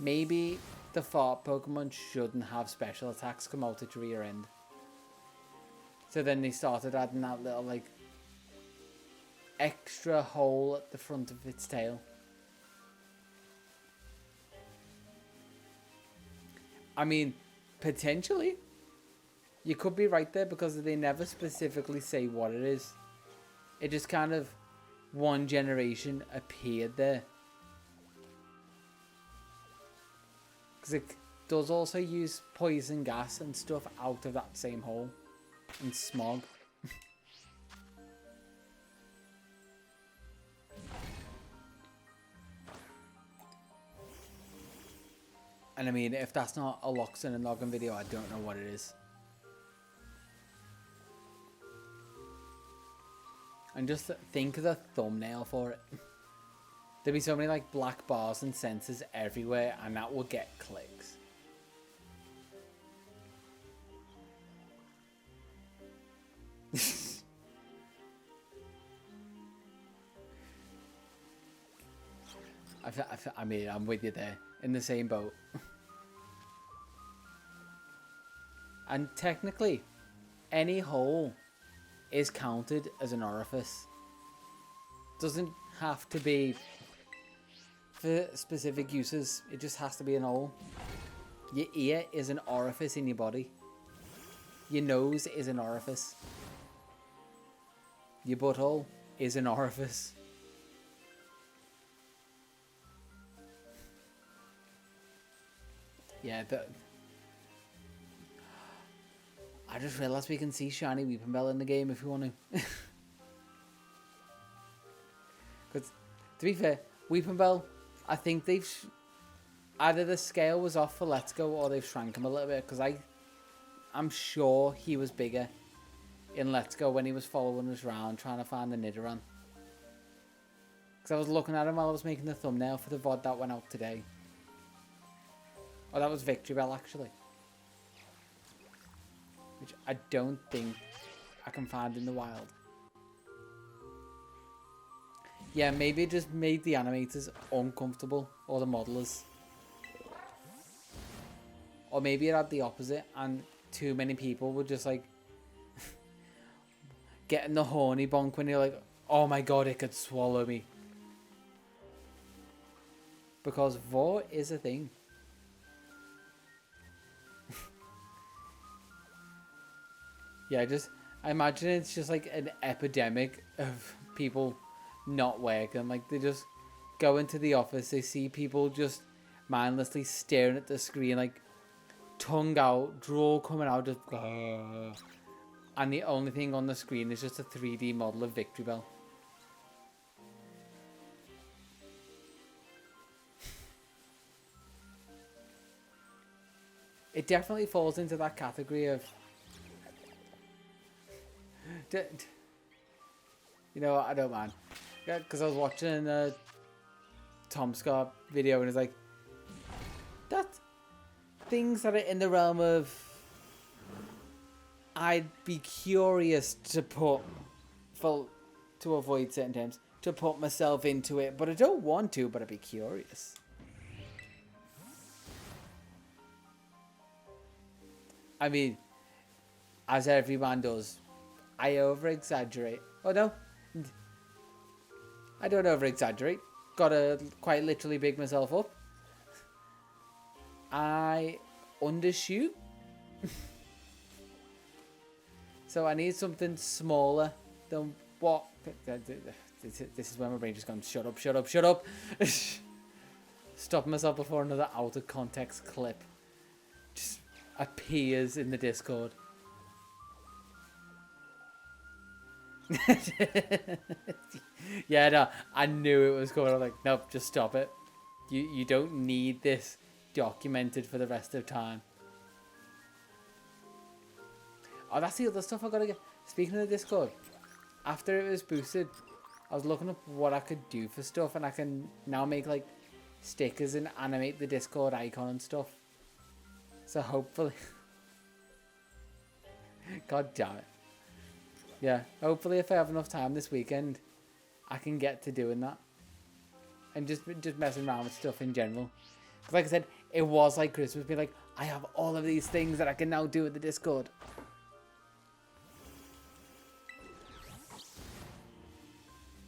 maybe the fart Pokemon shouldn't have special attacks come out its rear end. So then they started adding that little like extra hole at the front of its tail. I mean, potentially. You could be right there because they never specifically say what it is. It just kind of one generation appeared there. Because it does also use poison gas and stuff out of that same hole. And smog. And I mean, if that's not a Loxton and Noggin video, I don't know what it is. and just think of the thumbnail for it. There'd be so many like black bars and sensors everywhere, and that would get clicks. I mean, I'm with you there, in the same boat. And technically, any hole is counted as an orifice. Doesn't have to be for specific uses, it just has to be an hole. Your ear is an orifice in your body. Your nose is an orifice. Your butthole is an orifice. Yeah, I just realised we can see Shiny Weepinbell in the game if we want to. Because, to be fair, Weepinbell, I think they've... either the scale was off for Let's Go or they've shrank him a little bit. Because I'm sure he was bigger in Let's Go when he was following us around trying to find the Nidoran. Because I was looking at him while I was making the thumbnail for the VOD that went out today. Oh, that was Victory Bell, actually. Which I don't think I can find in the wild. Yeah, maybe it just made the animators uncomfortable, or the modelers. Or maybe it had the opposite, and too many people were just like getting the horny bonk when you're like, oh my god, it could swallow me. Because vor is a thing. Yeah, I imagine it's just like an epidemic of people not working. Like, they just go into the office, they see people just mindlessly staring at the screen, like, tongue out, draw coming out, just... and the only thing on the screen is just a 3D model of Victory Bell. It definitely falls into that category of... You know what, I don't mind. Yeah, because I was watching a Tom Scott video and it's like, that's things that are in the realm of I'd be curious to to avoid certain terms, to put myself into it, but I don't want to, but I'd be curious. I mean, as everyone does, I over-exaggerate. Oh no, I don't over-exaggerate. Gotta quite literally big myself up. I undershoot. So I need something smaller than what... This is where my brain just gone, shut up, shut up, shut up. Stop myself before another out of context clip just appears in the Discord. Yeah, no, I knew it was coming. I'm like, nope, just stop it. You don't need this documented for the rest of time. Oh, that's the other stuff I gotta get. Speaking of the Discord, after it was boosted, I was looking up what I could do for stuff, and I can now make like stickers and animate the Discord icon and stuff. So hopefully, god damn it. Yeah, hopefully if I have enough time this weekend, I can get to doing that. And just messing around with stuff in general. Because like I said, it was like Christmas being like, I have all of these things that I can now do with the Discord.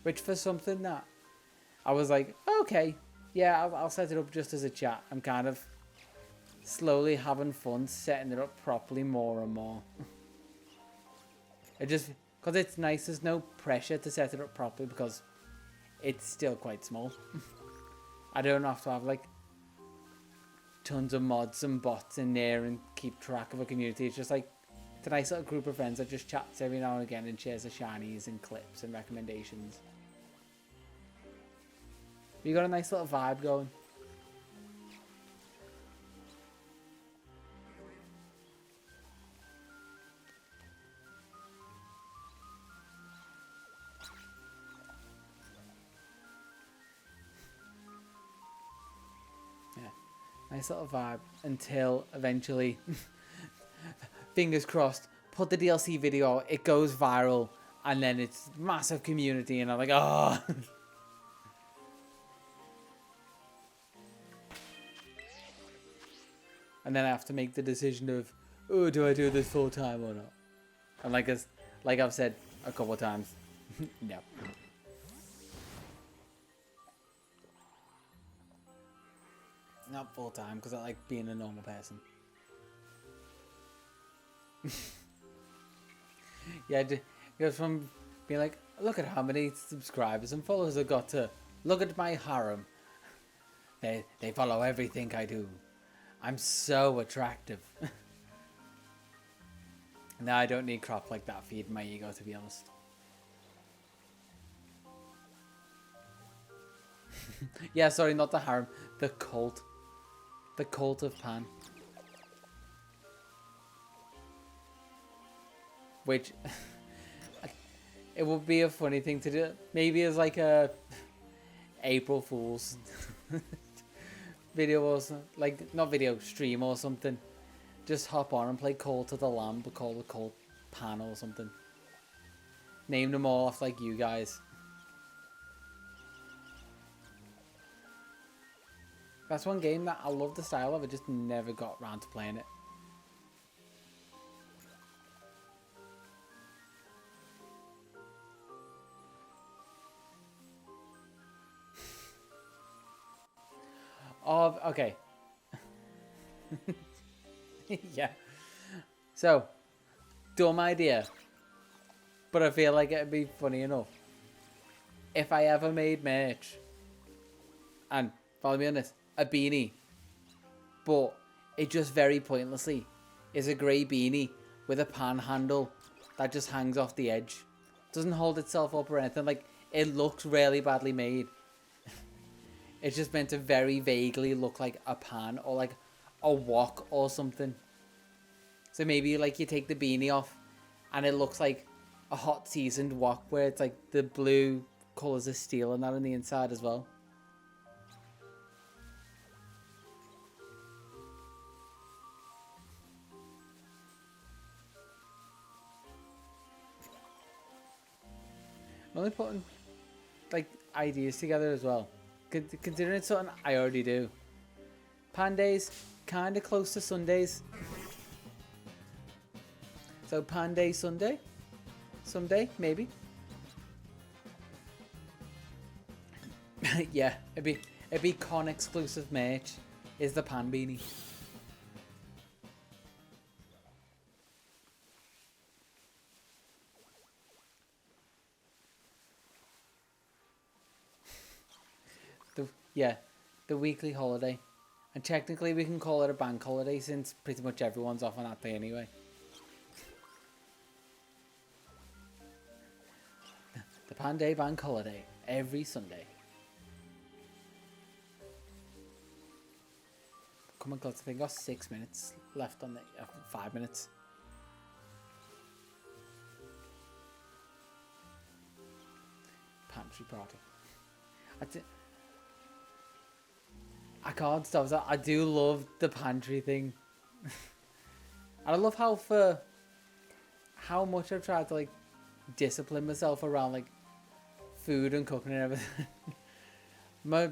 Which for something that I was like, okay, yeah, I'll set it up just as a chat. I'm kind of slowly having fun setting it up properly more and more. It just... because it's nice, there's no pressure to set it up properly because it's still quite small. I don't have to have like tons of mods and bots in there and keep track of a community. It's just like, it's a nice little group of friends that just chats every now and again and shares the shinies and clips and recommendations. You got a nice little vibe going. Nice little vibe until eventually, fingers crossed, put the DLC video out, it goes viral, and then it's massive community, and I'm like, oh. And then I have to make the decision of, oh, do I do this full time or not? And like I've said a couple of times, no. Not full time because I like being a normal person. Yeah, it goes from being like, look at how many subscribers and followers I've got to look at my harem. They follow everything I do. I'm so attractive. No, I don't need crap like that feed my ego, to be honest. Yeah, sorry, not the harem. The cult. The cult of Pan. Which, it would be a funny thing to do. Maybe as like a April Fool's video or something. Like, not video, stream or something. Just hop on and play Call to the Lamb, but call the cult Pan or something. Name them all off like you guys. That's one game that I love the style of, I just never got around to playing it. Oh, okay. Yeah. So, dumb idea. But I feel like it'd be funny enough. If I ever made merch, and follow me on this, a beanie, but it just very pointlessly is a grey beanie with a pan handle that just hangs off the edge. Doesn't hold itself up or anything. Like, it looks really badly made. It's just meant to very vaguely look like a pan or like a wok or something. So maybe like you take the beanie off and it looks like a hot seasoned wok where it's like the blue colours of steel and that on the inside as well. I'm only putting like ideas together as well. Considering it's something I already do. Pan days, kind of close to Sundays. So Pan Day Sunday? Someday, maybe. Yeah, it'd be con exclusive merch. Is the pan beanie. The weekly holiday. And technically we can call it a bank holiday since pretty much everyone's off on that day anyway. The Pan Day bank holiday every Sunday. Come on, guys, I think I've got 6 minutes left on the 5 minutes. Pantry party. I can't stop that. I do love the pantry thing. And I love how much I've tried to like discipline myself around like food and cooking and everything. My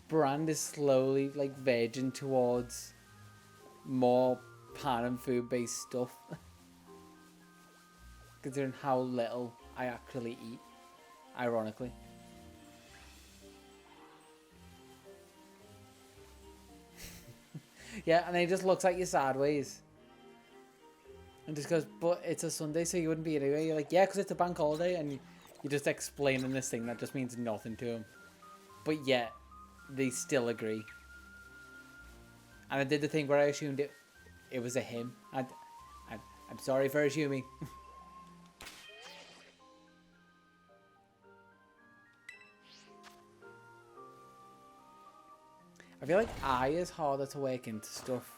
brand is slowly like verging towards more pan and food based stuff. Considering how little I actually eat, ironically. Yeah, and he just looks at you sideways. And just goes, but it's a Sunday, so you wouldn't be anyway. You're like, yeah, because it's a bank holiday, and you're just explaining this thing that just means nothing to him. But yet, they still agree. And I did the thing where I assumed it was a him. I'm sorry for assuming. I feel like I is harder to work into stuff.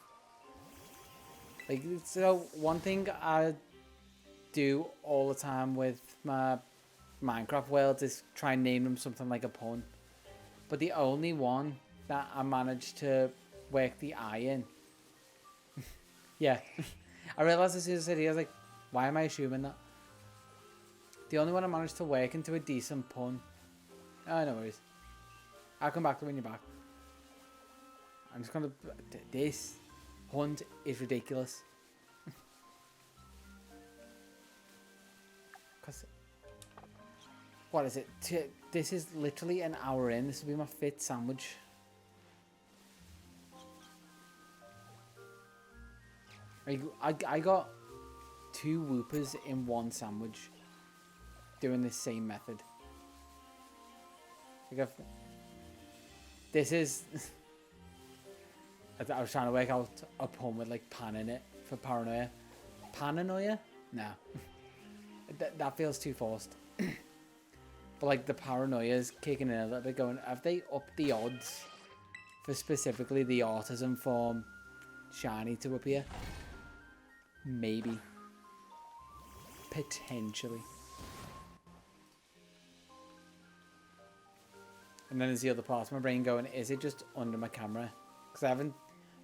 Like, so one thing I do all the time with my Minecraft worlds is try and name them something like a pun. But the only one that I managed to work the eye in. Yeah. I realised as soon as I said it, I was like, why am I assuming that? The only one I managed to work into a decent pun. Oh, no worries. I'll come back to when you're back. I'm just gonna... This hunt is ridiculous. Cause... What is it? This is literally an hour in. This will be my 5th sandwich. I got 2 whoopers in 1 sandwich doing the same method. This is... I was trying to work out a pun with like pan in it for paranoia. Paranoia? No. That feels too forced. But like the paranoia is kicking in a little bit going, have they upped the odds for specifically the autism form shiny to appear? Maybe. Potentially. And then there's the other part of my brain going, is it just under my camera? Because I haven't...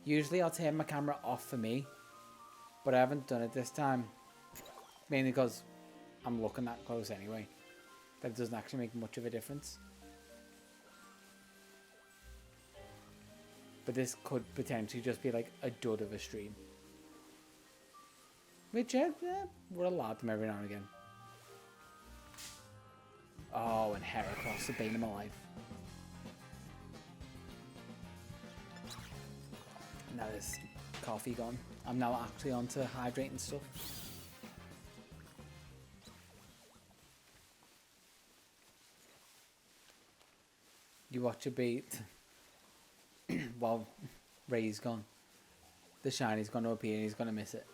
Usually I'll turn my camera off for me. But I haven't done it this time. Mainly because I'm looking that close anyway. That it doesn't actually make much of a difference. But this could potentially just be like a dud of a stream. Which, yeah, we're allowed them every now and again. Oh, and Heracross, the bane of my life. Now there's coffee gone. I'm now actually on to hydrating stuff. You watch a beat while Ray's gone. The shiny's going to appear and he's going to miss it.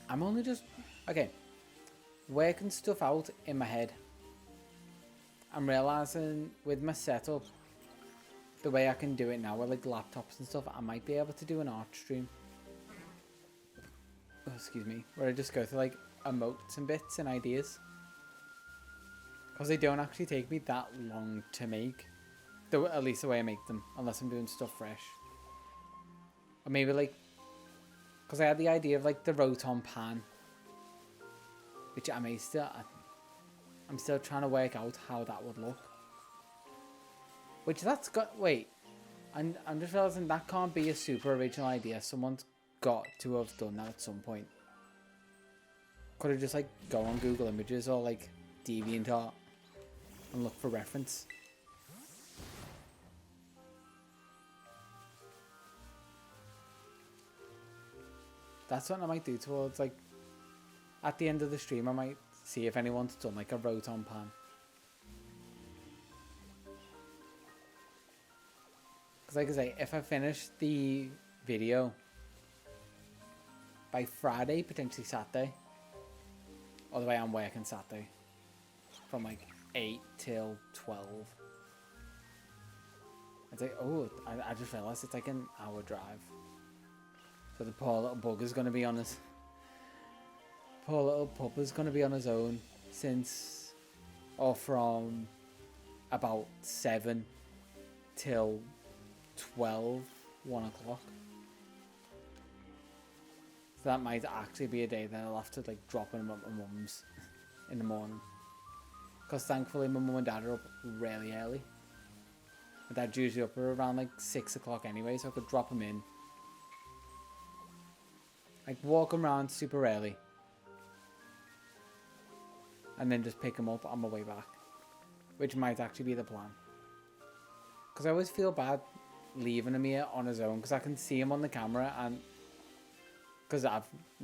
I'm only just... Okay. Working stuff out in my head. I'm realising with my setup, the way I can do it now with like laptops and stuff, I might be able to do an art stream. Oh, excuse me. Where I just go through like emotes and bits and ideas. Because they don't actually take me that long to make. At least the way I make them. Unless I'm doing stuff fresh. Or maybe like... Because I had the idea of like the Roton pan. Which I may still... I'm still trying to work out how that would look. Which that's got... Wait. I'm just realising that can't be a super original idea. Someone's got to have done that at some point. Could have just like go on Google Images or like DeviantArt and look for reference. That's what I might do towards like at the end of the stream. I might see if anyone's done like a Roton pan. Because like I say, if I finish the video by Friday, potentially Saturday, or the way I'm working Saturday, from like 8 till 12. It's like, oh, I just realised it's like an hour drive. So the poor little bugger's going to be on his... Poor little pup is going to be on his own since... Or from about 7 till 12, 1 o'clock. So that might actually be a day that I'll have to like drop him at my mum's in the morning. Because thankfully my mum and dad are up really early. My dad's usually up around like 6 o'clock anyway, so I could drop him in. Like walk him around super early. And then just pick him up on my way back. Which might actually be the plan. Because I always feel bad leaving him here on his own. Because I can see him on the camera and... Because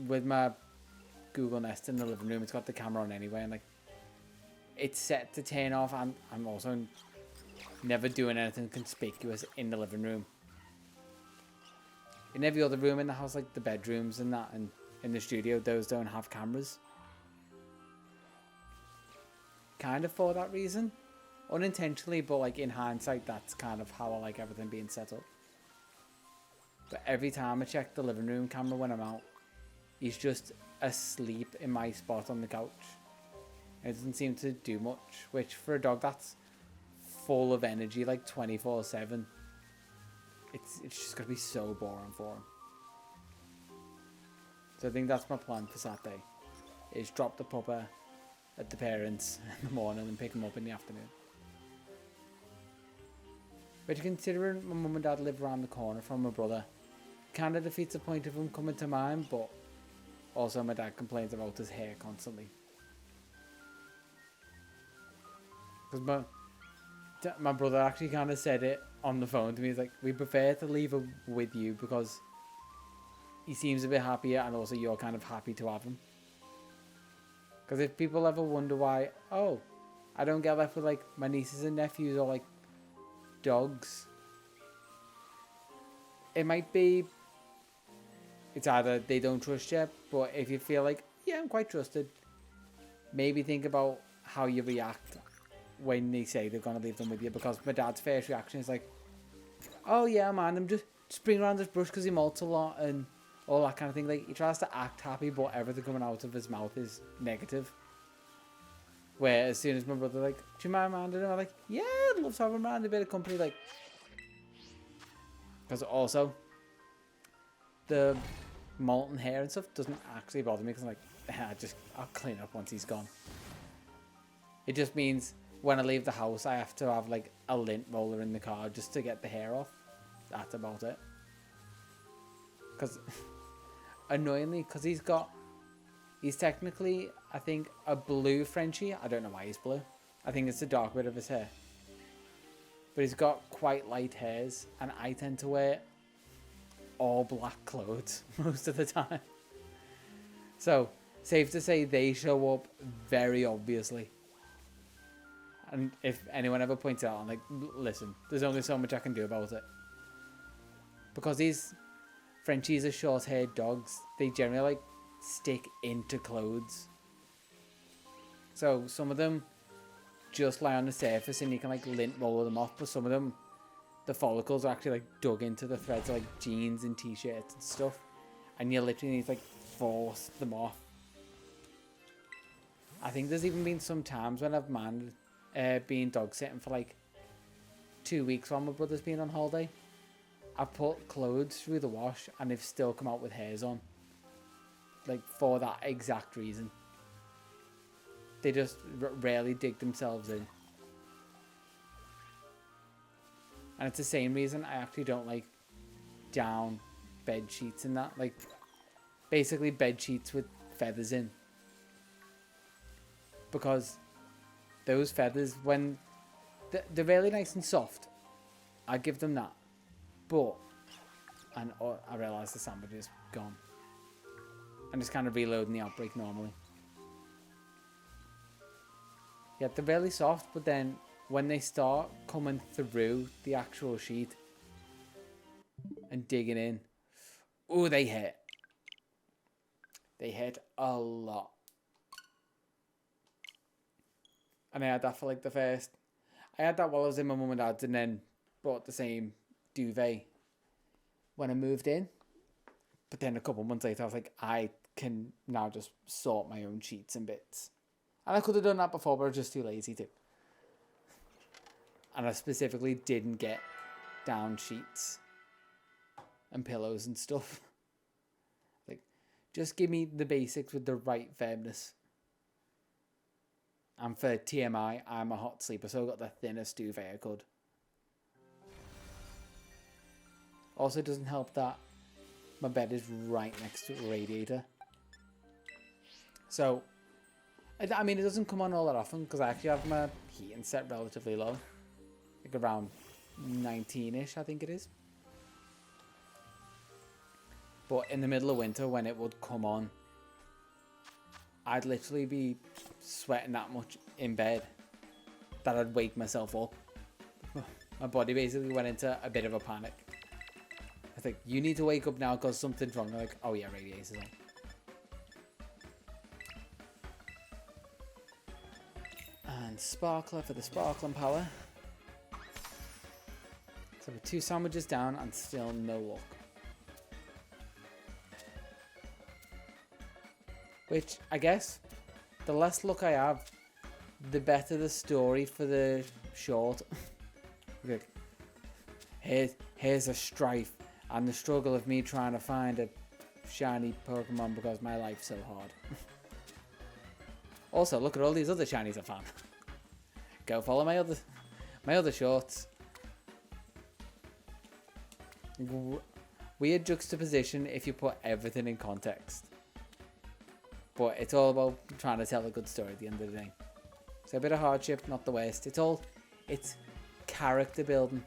with my Google Nest in the living room, it's got the camera on anyway. And like, it's set to turn off. I'm also never doing anything conspicuous in the living room. In every other room in the house, like the bedrooms and that, and in the studio, those don't have cameras. Kind of for that reason. Unintentionally, but like in hindsight, that's kind of how I like everything being set up. But every time I check the living room camera when I'm out, he's just asleep in my spot on the couch. It doesn't seem to do much, which for a dog that's full of energy like 24/7, it's just gonna be so boring for him. So I think that's my plan for Saturday, is drop the pupper at the parents in the morning and pick him up in the afternoon. But considering my mum and dad live around the corner from my brother, kind of defeats the point of him coming to mine, but also my dad complains about his hair constantly. Because my brother actually kind of said it on the phone to me. He's like, we prefer to leave him with you because he seems a bit happier, and also you're kind of happy to have him. Because if people ever wonder why, oh, I don't get left with like my nieces and nephews or like dogs, it might be it's either they don't trust you, but if you feel like, yeah, I'm quite trusted, maybe think about how you react when they say they're going to leave them with you. Because my dad's first reaction is like, oh yeah man, I'm just bring around this brush because he molts a lot and all that kind of thing. Like, he tries to act happy, but everything coming out of his mouth is negative. Where as soon as my brother like, do you mind minding him? I'm like, yeah, I'd love to have him around, a bit of company. Like, because also the molten hair and stuff doesn't actually bother me, because I'm like, I'll clean it up once he's gone. It just means when I leave the house, I have to have like a lint roller in the car just to get the hair off. That's about it. Because annoyingly, because he's technically, I think, a blue Frenchie. I don't know why he's blue. I think it's the dark bit of his hair. But he's got quite light hairs, and I tend to wear all black clothes most of the time. So, safe to say they show up very obviously. And if anyone ever points out, I'm like, listen, there's only so much I can do about it. Because these Frenchies are short-haired dogs, they generally like stick into clothes. So some of them just lie on the surface and you can like lint roll them off, but some of them, the follicles are actually like dug into the threads of like jeans and t-shirts and stuff, and you literally need to like force them off. I think there's even been some times when I've manned being dog sitting for like 2 weeks while my brother's been on holiday. I put clothes through the wash and they've still come out with hairs on. Like, for that exact reason. They just rarely dig themselves in. And it's the same reason I actually don't like down bed sheets and that. Like, basically bed sheets with feathers in. Because those feathers, when they're really nice and soft, I give them that. But, and I realise the sandwich is gone. I'm just kind of reloading the outbreak normally. Yeah, they're really soft, but then when they start coming through the actual sheet and digging in, oh, they hurt. They hurt a lot. And I had that for like I had that while I was in my mum and dad's, and then bought the same duvet when I moved in. But then a couple months later, I was like, I can now just sort my own sheets and bits. And I could have done that before, but I was just too lazy to. And I specifically didn't get down sheets and pillows and stuff. Like, just give me the basics with the right firmness. And for TMI, I'm a hot sleeper, so I got the thinnest duvet I could. Also, it doesn't help that my bed is right next to a radiator. So, I mean, it doesn't come on all that often because I actually have my heating set relatively low. Like around 19-ish, I think it is. But in the middle of winter, when it would come on, I'd literally be sweating that much in bed that I'd wake myself up. My body basically went into a bit of a panic. I think, you need to wake up now because something's wrong. They're like, oh yeah, radiator's on. And sparkler for the sparkling power. So we're 2 sandwiches down and still no luck. Which, I guess, the less luck I have, the better the story for the short. Like, here's a strife and the struggle of me trying to find a shiny Pokemon because my life's so hard. Also, look at all these other shinies I found. Go follow my other shorts. Weird juxtaposition if you put everything in context. But it's all about trying to tell a good story at the end of the day. So a bit of hardship, not the worst. It's character building.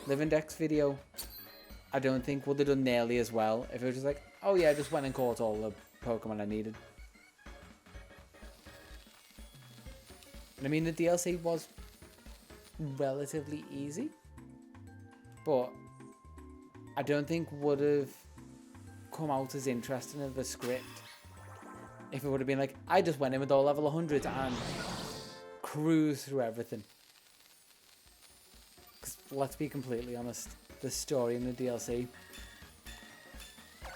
Living Dex video, I don't think would have done nearly as well if it was just like, oh yeah, I just went and caught all the Pokemon I needed. And I mean, the DLC was relatively easy, but I don't think would have come out as interesting as the script if it would have been like, I just went in with all level 100 and cruised through everything. Because let's be completely honest, the story in the DLC,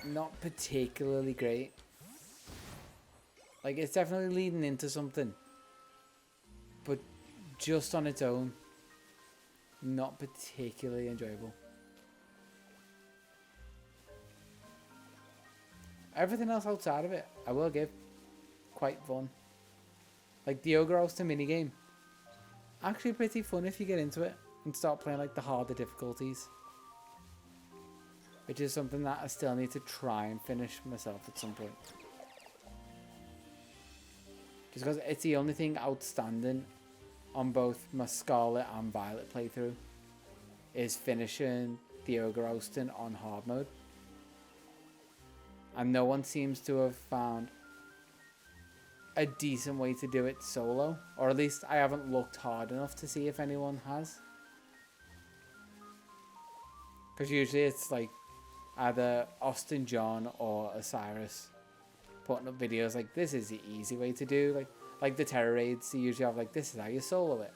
not particularly great. Like, it's definitely leading into something, but just on its own, not particularly enjoyable. Everything else outside of it, I will give quite fun. Like the Ogre Oster minigame, actually pretty fun if you get into it and start playing like the harder difficulties. Which is something that I still need to try and finish myself at some point. Just because it's the only thing outstanding on both my Scarlet and Violet playthrough is finishing the Ogre Oasting on hard mode. And no one seems to have found a decent way to do it solo. Or at least I haven't looked hard enough to see if anyone has. Because usually it's like either Austin John or Osiris putting up videos like, this is the easy way to do. Like the Terror Raids, they usually have like, this is how you solo it.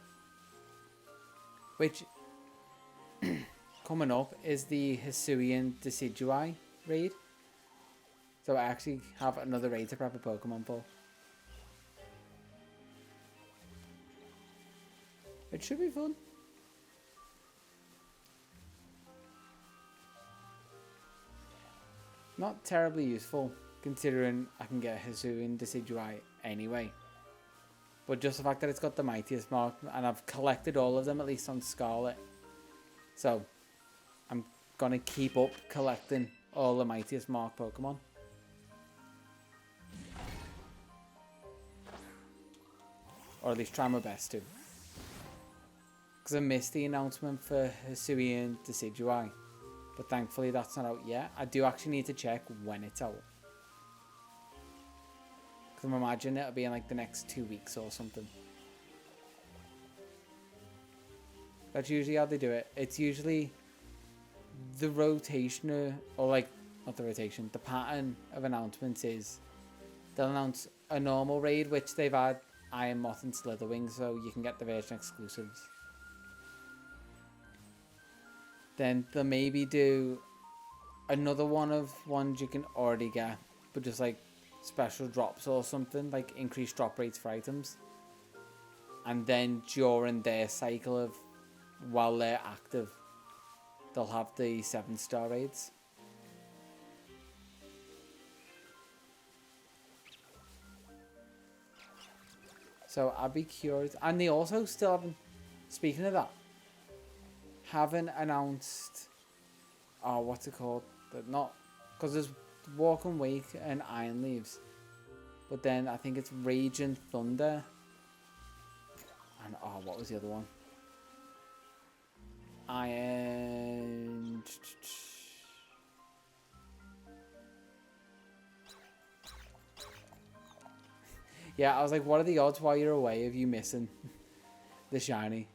Which, coming up, is the Hisuian Decidueye raid. So I actually have another raid to prep a Pokemon for. It should be fun. Not terribly useful, considering I can get a Hisuian Decidueye anyway. But just the fact that it's got the Mightiest Mark, and I've collected all of them, at least on Scarlet. So, I'm going to keep up collecting all the Mightiest Mark Pokemon. Or at least try my best to. Because I missed the announcement for Hisuian Decidueye. But thankfully that's not out yet. I do actually need to check when it's out. Because I'm imagining it'll be in like the next 2 weeks or something. That's usually how they do it. It's usually the rotation, or like, not the rotation, the pattern of announcements is they'll announce a normal raid, which they've had Iron Moth and Slitherwing, so you can get the version exclusives. Then they'll maybe do another one of ones you can already get, but just like special drops or something, like increased drop rates for items. And then during their cycle of, while they're active, they'll have the 7-star raids. So I'd be curious. And they also still haven't, speaking of that, haven't announced, what's it called? Not, because there's Walk and Wake and Iron Leaves. But then I think it's Raging Thunder. And, what was the other one? Iron... Yeah, I was like, what are the odds while you're away of you missing the shiny?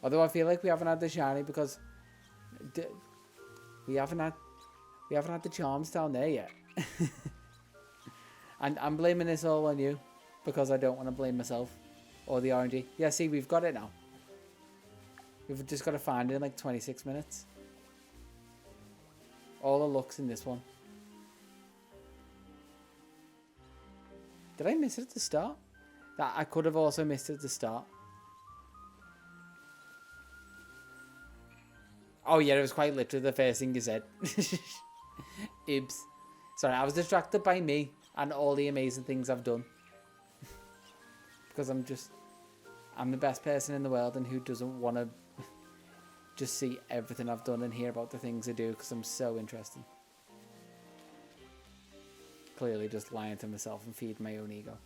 Although I feel like we haven't had the shiny because we haven't had the charms down there yet. And I'm blaming this all on you because I don't want to blame myself or the RNG. Yeah, see, we've got it now. We've just got to find it in like 26 minutes. All the luck's in this one. Did I miss it at the start? That I could have also missed it at the start. Oh yeah, it was quite literally the first thing you said. Ibs. Sorry, I was distracted by me and all the amazing things I've done. Because I'm the best person in the world, and who doesn't want to just see everything I've done and hear about the things I do, because I'm so interested. Clearly just lying to myself and feeding my own ego.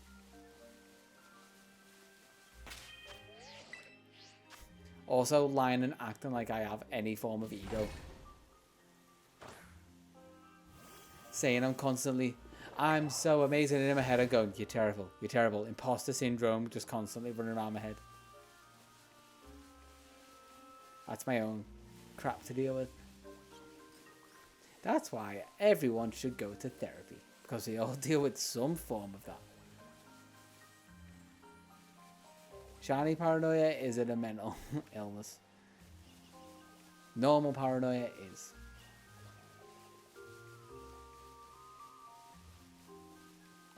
Also lying and acting like I have any form of ego. Saying I'm so amazing, and in my head I'm going, you're terrible, you're terrible. Imposter syndrome just constantly running around my head. That's my own crap to deal with. That's why everyone should go to therapy, because we all deal with some form of that. Shiny paranoia isn't a mental illness. Normal paranoia is.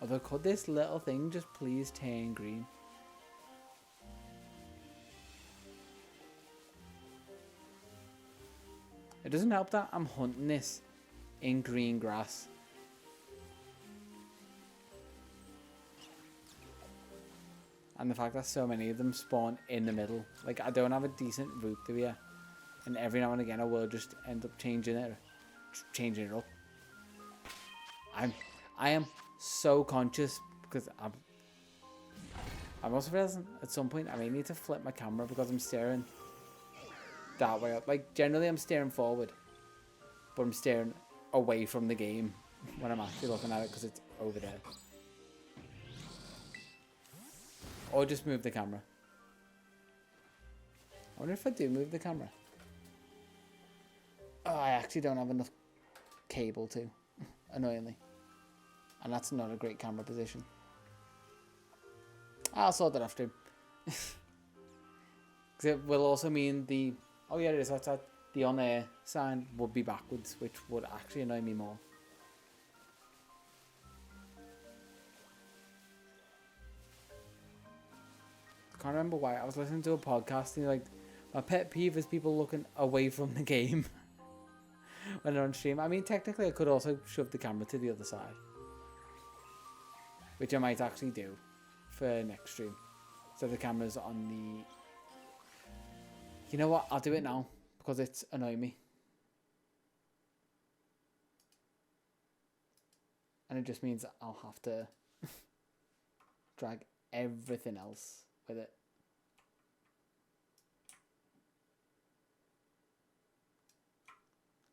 Although, could this little thing just please turn green? It doesn't help that I'm hunting this in green grass. And the fact that so many of them spawn in the middle. Like, I don't have a decent route through here. And every now and again I will just end up changing it up. I am so conscious, because I'm also realizing at some point I may need to flip my camera, because I'm staring that way up. Like, generally I'm staring forward, but I'm staring away from the game when I'm actually looking at it, because it's over there. Or just move the camera. I wonder if I do move the camera. Oh, I actually don't have enough cable to, annoyingly. And that's not a great camera position. I'll sort that after. Because it will also mean the... Oh yeah, it is outside. The on-air sign would be backwards, which would actually annoy me more. I can't remember why. I was listening to a podcast and like, my pet peeve is people looking away from the game when they're on stream. I mean, technically I could also shove the camera to the other side, which I might actually do for next stream. So the camera's on the... You know what? I'll do it now, because it's annoying me. And it just means I'll have to drag everything else with it.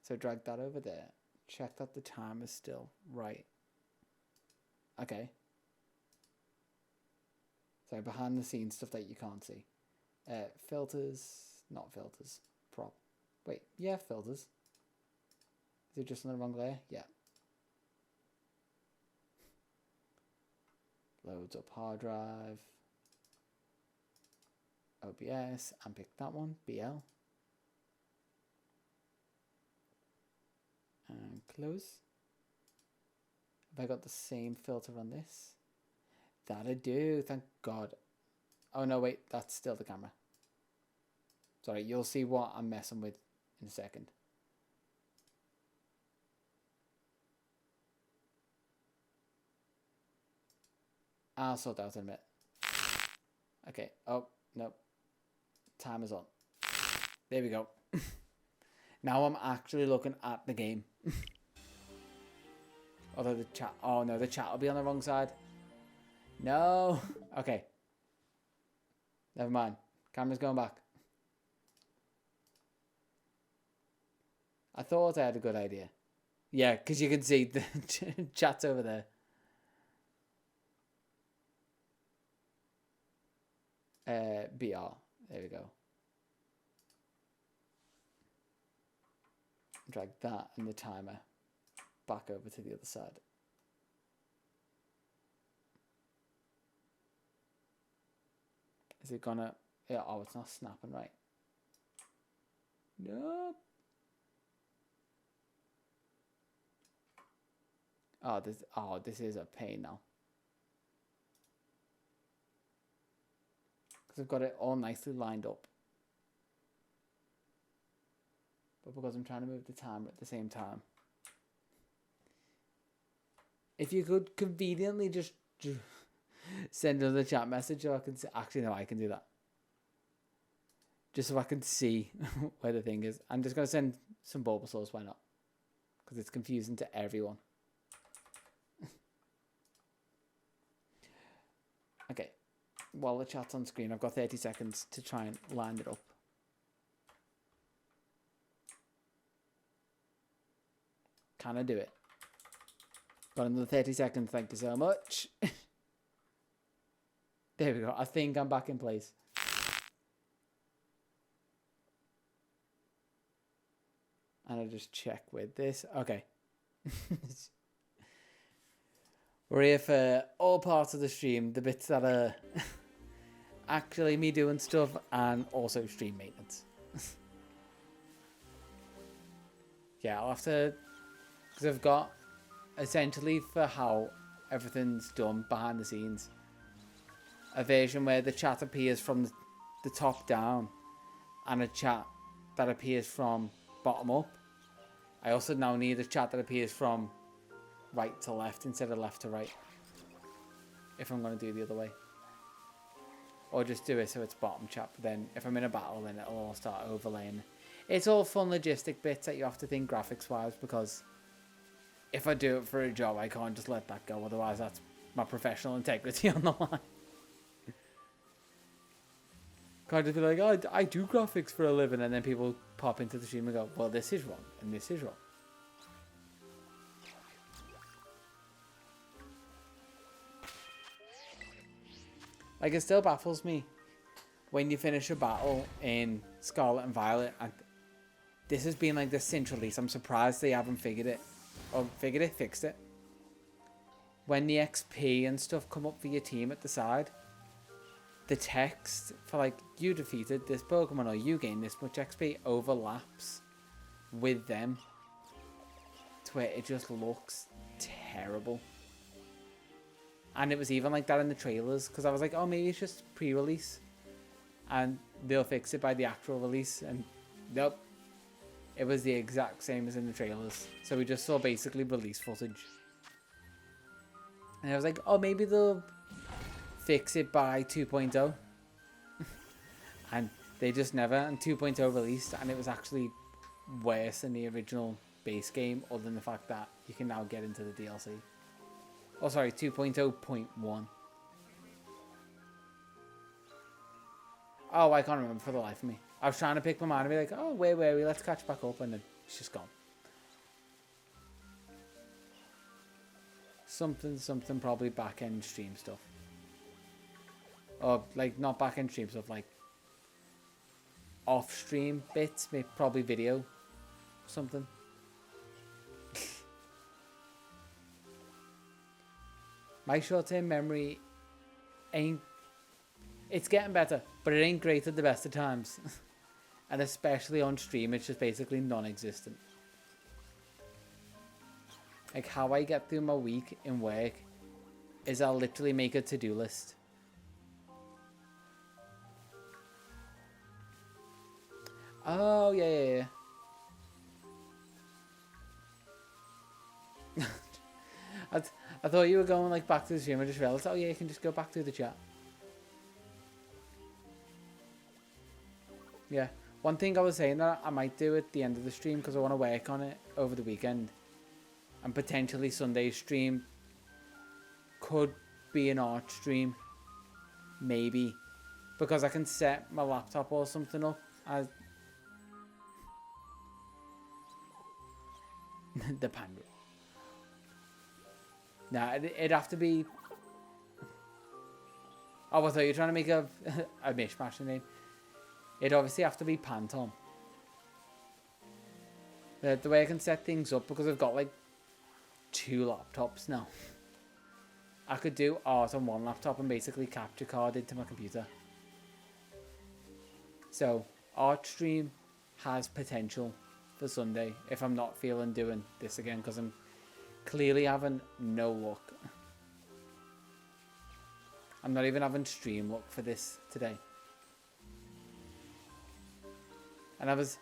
So drag that over there. Check that the time is still right. Okay. So behind the scenes stuff that you can't see. Filters, not filters. Prop. Wait, yeah, filters. Is it just on the wrong layer? Yeah. Loads up hard drive. OBS, and pick that one, BL. And close. Have I got the same filter on this? That I do, thank God. Oh no, wait, that's still the camera. Sorry, you'll see what I'm messing with in a second. I'll sort that out in a minute. Okay, oh, no. Time is on. There we go. Now I'm actually looking at the game. Although the chat... Oh no, the chat will be on the wrong side. No. Okay. Never mind. Camera's going back. I thought I had a good idea. Yeah, because you can see the chat's over there. BR. There we go. Drag that and the timer back over to the other side. Is it gonna... Yeah, oh, it's not snapping right. Nope. This is a pain now. Because I've got it all nicely lined up. But because I'm trying to move the timer at the same time. If you could conveniently just send another chat message, so I can actually no, I can do that. Just so I can see where the thing is. I'm just gonna send some Bulbasaurs, why not? Because it's confusing to everyone. Okay. While the chat's on screen, I've got 30 seconds to try and line it up. Can I do it? Got another 30 seconds, thank you so much. There we go. I think I'm back in place. And I just check with this. Okay. We're here for all parts of the stream. The bits that are actually me doing stuff and also stream maintenance. Yeah, I'll have to... Because I've got... Essentially for how everything's done behind the scenes. A version where the chat appears from the top down. And a chat that appears from bottom up. I also now need a chat that appears from right to left instead of left to right. If I'm going to do the other way. Or just do it so it's bottom chat. But then if I'm in a battle, then it'll all start overlaying. It's all fun logistic bits that you have to think graphics wise. Because if I do it for a job, I can't just let that go. Otherwise, that's my professional integrity on the line. Can't just be like, oh, I do graphics for a living. And then people pop into the stream and go, well, this is wrong. And this is wrong. Like, it still baffles me when you finish a battle in Scarlet and Violet. And this has been like the since release. I'm surprised they haven't figured it. Or fixed it. When the XP and stuff come up for your team at the side, the text for like, you defeated this Pokemon or you gained this much XP overlaps with them. To where it just looks terrible. And it was even like that in the trailers. Because I was like, oh, maybe it's just pre-release. And they'll fix it by the actual release. And nope. It was the exact same as in the trailers. So we just saw basically release footage. And I was like, oh, maybe they'll fix it by 2.0. And they just never. And 2.0 released. And it was actually worse than the original base game. Other than the fact that you can now get into the DLC. Oh, sorry, 2.0.1. Oh, I can't remember for the life of me. I was trying to pick my mind and be like, oh, where were we? Let's catch back up. And then it's just gone. Something probably back-end stream stuff. Or, like, not back-end stream stuff, like off-stream bits. Maybe probably video. Something. My short-term memory ain't... It's getting better, but it ain't great at the best of times. And especially on stream, it's just basically non-existent. Like, how I get through my week in work is I'll literally make a to-do list. Oh, yeah. I thought you were going like back to the stream. I just realized, oh yeah, you can just go back to the chat. Yeah. One thing I was saying that I might do at the end of the stream because I want to work on it over the weekend. And potentially Sunday's stream could be an art stream. Maybe. Because I can set my laptop or something up as... the panda. Nah, it'd have to be... Oh, I thought you were trying to make a mishmash name. It'd obviously have to be Pantom. The way I can set things up, because I've got like 2 laptops now. I could do art on one laptop and basically capture card into my computer. So, art stream has potential for Sunday if I'm not feeling doing this again, because clearly having no luck. I'm not even having stream luck for this today. And I was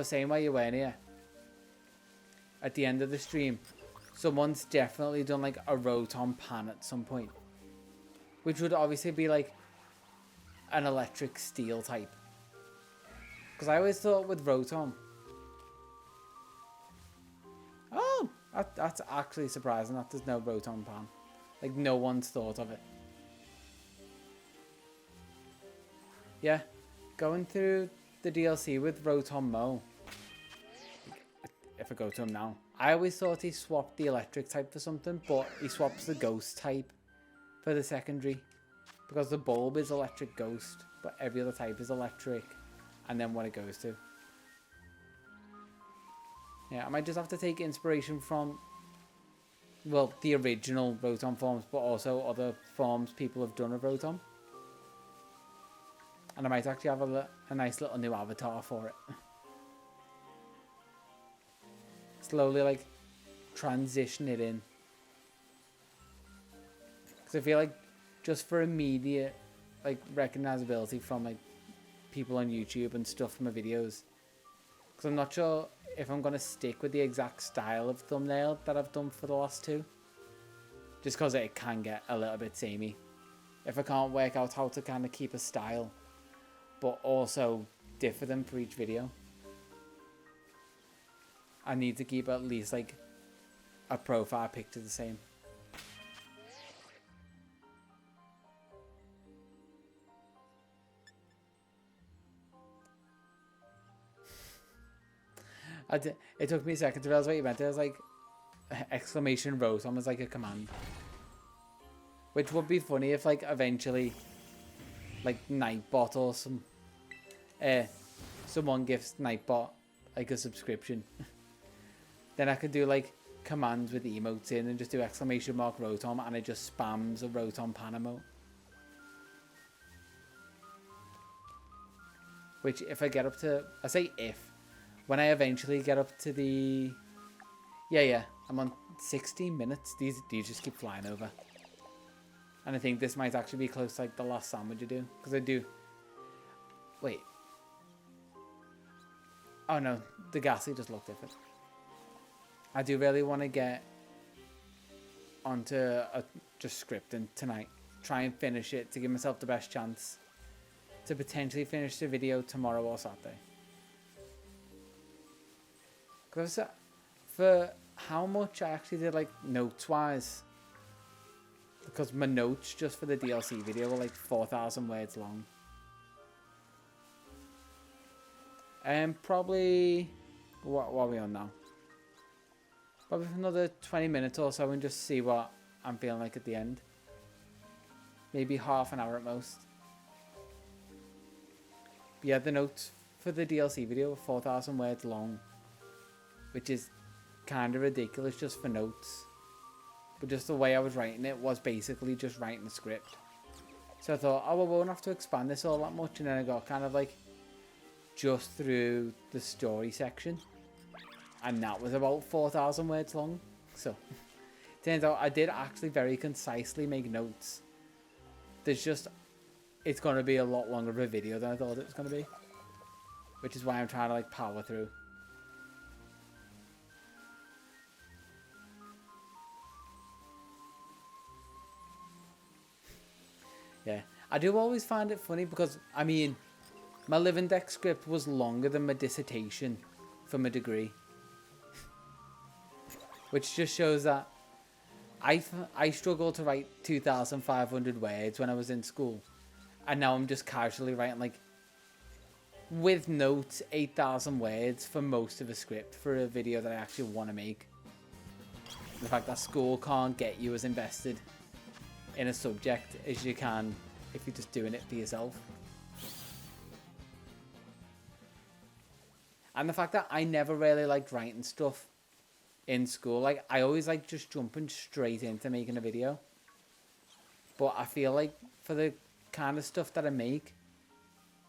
saying while you weren't here, at the end of the stream, someone's definitely done like a Rotom pan at some point, which would obviously be like an electric steel type. Because I always thought with Rotom, oh, that's actually surprising that there's no Rotom pan. Like no one's thought of it. Yeah, going through the DLC with Rotom Mo. If I go to him now, I always thought he swapped the electric type for something, but he swaps the ghost type for the secondary, because the bulb is electric ghost, but every other type is electric, and then what it goes to. Yeah, I might just have to take inspiration from, well, the original Rotom forms, but also other forms people have done of Rotom. And I might actually have a nice little new avatar for it. Slowly, like, transition it in. Because I feel like just for immediate, like, recognizability from, like, people on YouTube and stuff from my videos. Because I'm not sure if I'm going to stick with the exact style of thumbnail that I've done for the last two. Just because it can get a little bit samey. If I can't work out how to kind of keep a style, but also differ them for each video. I need to keep at least like a profile picture the same. It took me a second to realize what you meant. It was like exclamation Rotom was like a command. Which would be funny if like eventually like Nightbot or someone gives Nightbot like a subscription. Then I could do like commands with emotes in and just do exclamation mark Rotom and it just spams a Rotom pan emote. Which if I get up to, I say if, when I eventually get up to the, yeah, I'm on 16 minutes. These just keep flying over. And I think this might actually be close to like the last sandwich I do. Because I do, wait. Oh no, the Ghastly just looked different. I do really want to get onto just scripting tonight. Try and finish it to give myself the best chance to potentially finish the video tomorrow or Saturday. Because for how much I actually did like notes wise, because my notes just for the DLC video were like 4,000 words long. And probably, what are we on now? Probably for another 20 minutes or so and just see what I'm feeling like at the end. Maybe half an hour at most. But yeah, the notes for the DLC video were 4,000 words long. Which is kind of ridiculous just for notes. But just the way I was writing it was basically just writing the script. So I thought, oh, well, we won't have to expand this all that much. And then I got kind of like just through the story section. And that was about 4,000 words long. So turns out I did actually very concisely make notes. There's just, it's going to be a lot longer of a video than I thought it was going to be. Which is why I'm trying to like power through. Yeah, I do always find it funny because, I mean, my living deck script was longer than my dissertation for my degree. Which just shows that I struggled to write 2,500 words when I was in school. And now I'm just casually writing, like, with notes, 8,000 words for most of a script for a video that I actually want to make. The fact that school can't get you as invested in a subject as you can if you're just doing it for yourself. And the fact that I never really liked writing stuff in school. Like, I always like just jumping straight into making a video. But I feel like for the kind of stuff that I make,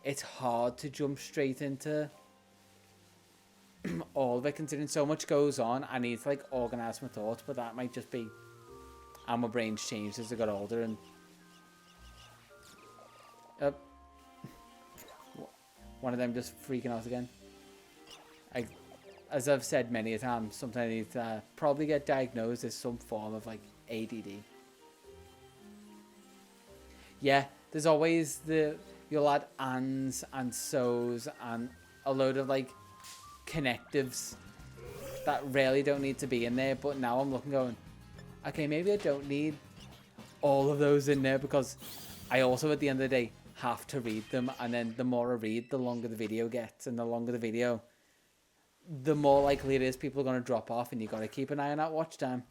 it's hard to jump straight into all of it, considering so much goes on. I need to like organize my thoughts, but that might just be how my brain's changed as I got older. And one of them just freaking out again. As I've said many a time, sometimes I need to probably get diagnosed as some form of like ADD. Yeah, there's always you'll add ands and so's and a load of like connectives that really don't need to be in there, but now I'm looking going, okay, maybe I don't need all of those in there, because I also at the end of the day have to read them, and then the more I read, the longer the video gets, and the longer the video, the more likely it is people are going to drop off, and you got to keep an eye on that watch time.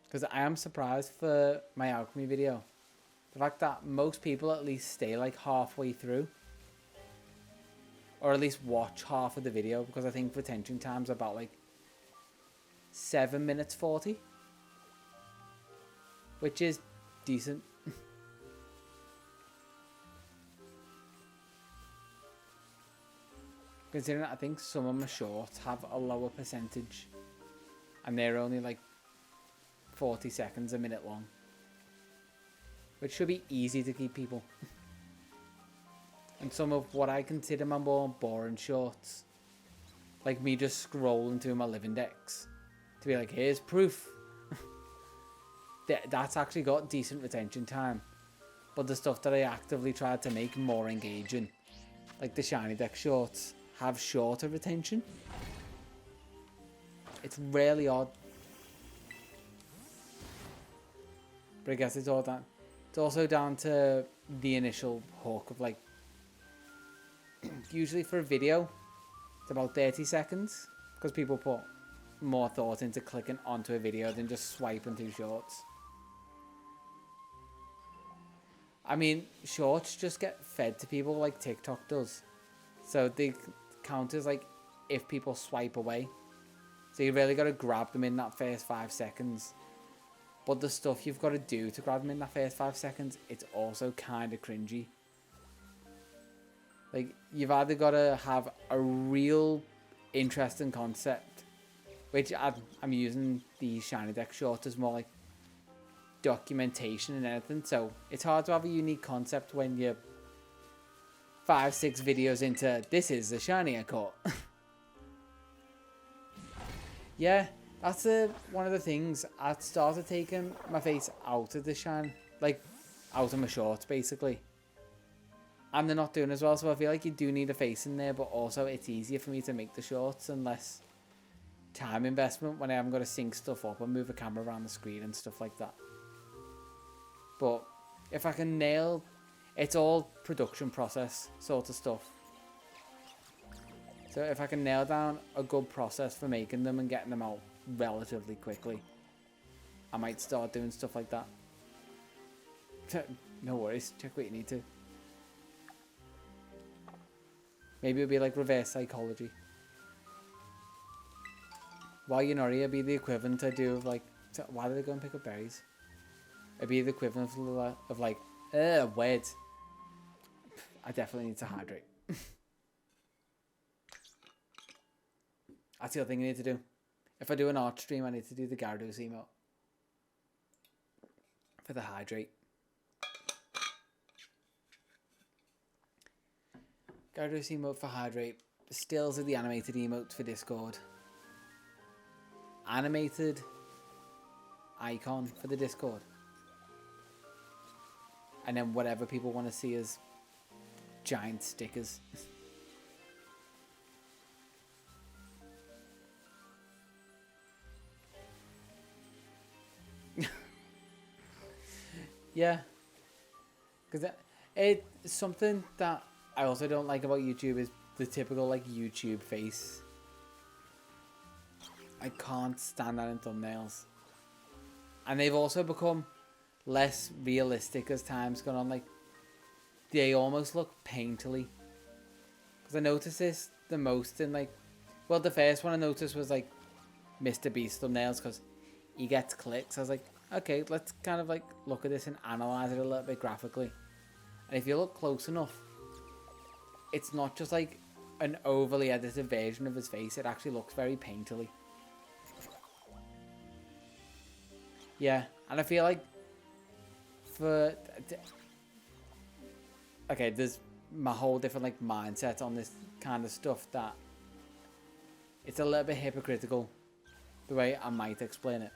Because I am surprised for my alchemy video, the fact that most people at least stay like halfway through, or at least watch half of the video, because I think retention time's about like 7 minutes 40, which is decent. Considering I think some of my shorts have a lower percentage, and they're only like 40 seconds, a minute long, which should be easy to keep people. And some of what I consider my more boring shorts, like me just scrolling through my living decks to be like, here's proof. That's actually got decent retention time. But the stuff that I actively tried to make more engaging, like the shiny deck shorts, have shorter retention. It's really odd. But I guess it's all down. It's also down to the initial hook of like, usually for a video, it's about 30 seconds, because people put more thought into clicking onto a video than just swiping through shorts. I mean, shorts just get fed to people like TikTok does. So they count as like if people swipe away. So you really got to grab them in that first 5 seconds. But the stuff you've got to do to grab them in that first 5 seconds, it's also kind of cringy. Like, you've either got to have a real interesting concept, which I'm using the shiny deck shorts as more like documentation and anything. So it's hard to have a unique concept when you're 5-6 videos into this is the shiny I caught. Yeah, that's one of the things. I started taking my face out of the shine, like out of my shorts basically. And they're not doing as well, so I feel like you do need a face in there, but also it's easier for me to make the shorts and less time investment when I haven't got to sync stuff up and move a camera around the screen and stuff like that. But if I can nail, it's all production process sort of stuff. So if I can nail down a good process for making them and getting them out relatively quickly, I might start doing stuff like that. No worries, check what you need to. Maybe it'll be like reverse psychology. While you're not here, it'd be the equivalent I do of like, why did I go and pick up berries? It'd be the equivalent of like, weird. I definitely need to hydrate. That's the other thing I need to do. If I do an art stream, I need to do the Gyarados emote for the hydrate. Gyarados emote for hydrate. The stills are the animated emotes for Discord. Animated icon for the Discord. And then whatever people want to see as giant stickers. Yeah. Because it's something that I also don't like about YouTube is the typical like YouTube face. I can't stand that in thumbnails. And they've also become less realistic as time's gone on. Like, they almost look painterly. Because I noticed this the most in like, well, the first one I noticed was like Mr. Beast thumbnails, because he gets clicks. I was like, okay, let's kind of like look at this and analyze it a little bit graphically. And if you look close enough, it's not just like an overly edited version of his face. It actually looks very painterly. Yeah, and I feel like okay, there's my whole different like mindset on this kind of stuff that it's a little bit hypocritical the way I might explain it.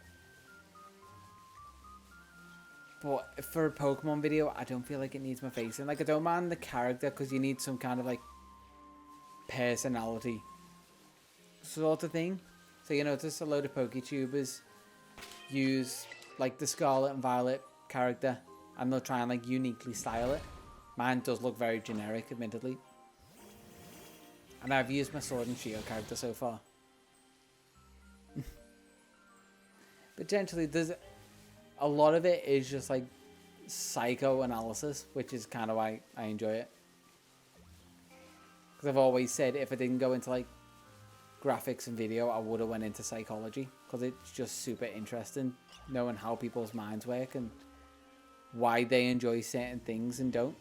But for a Pokemon video, I don't feel like it needs my face in. Like, I don't mind the character because you need some kind of like personality sort of thing. So you notice a load of PokeTubers use like the Scarlet and Violet character and they'll try and like uniquely style it. Mine does look very generic, admittedly. And I've used my Sword and Shield character so far. Potentially, there's a lot of it is just like psychoanalysis, which is kind of why I enjoy it. Because I've always said if I didn't go into like graphics and video, I would have went into psychology. Because it's just super interesting knowing how people's minds work and why they enjoy certain things and don't.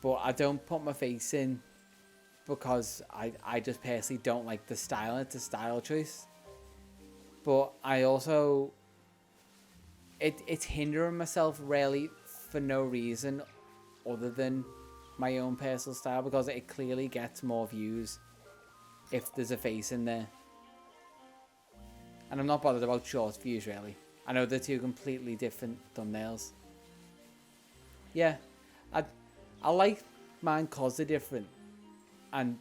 But I don't put my face in because I just personally don't like the style. It's a style choice. But I also... It's hindering myself really for no reason other than my own personal style, because it clearly gets more views if there's a face in there. And I'm not bothered about short views really. I know they're two completely different thumbnails. Yeah, I like mine because they're different. And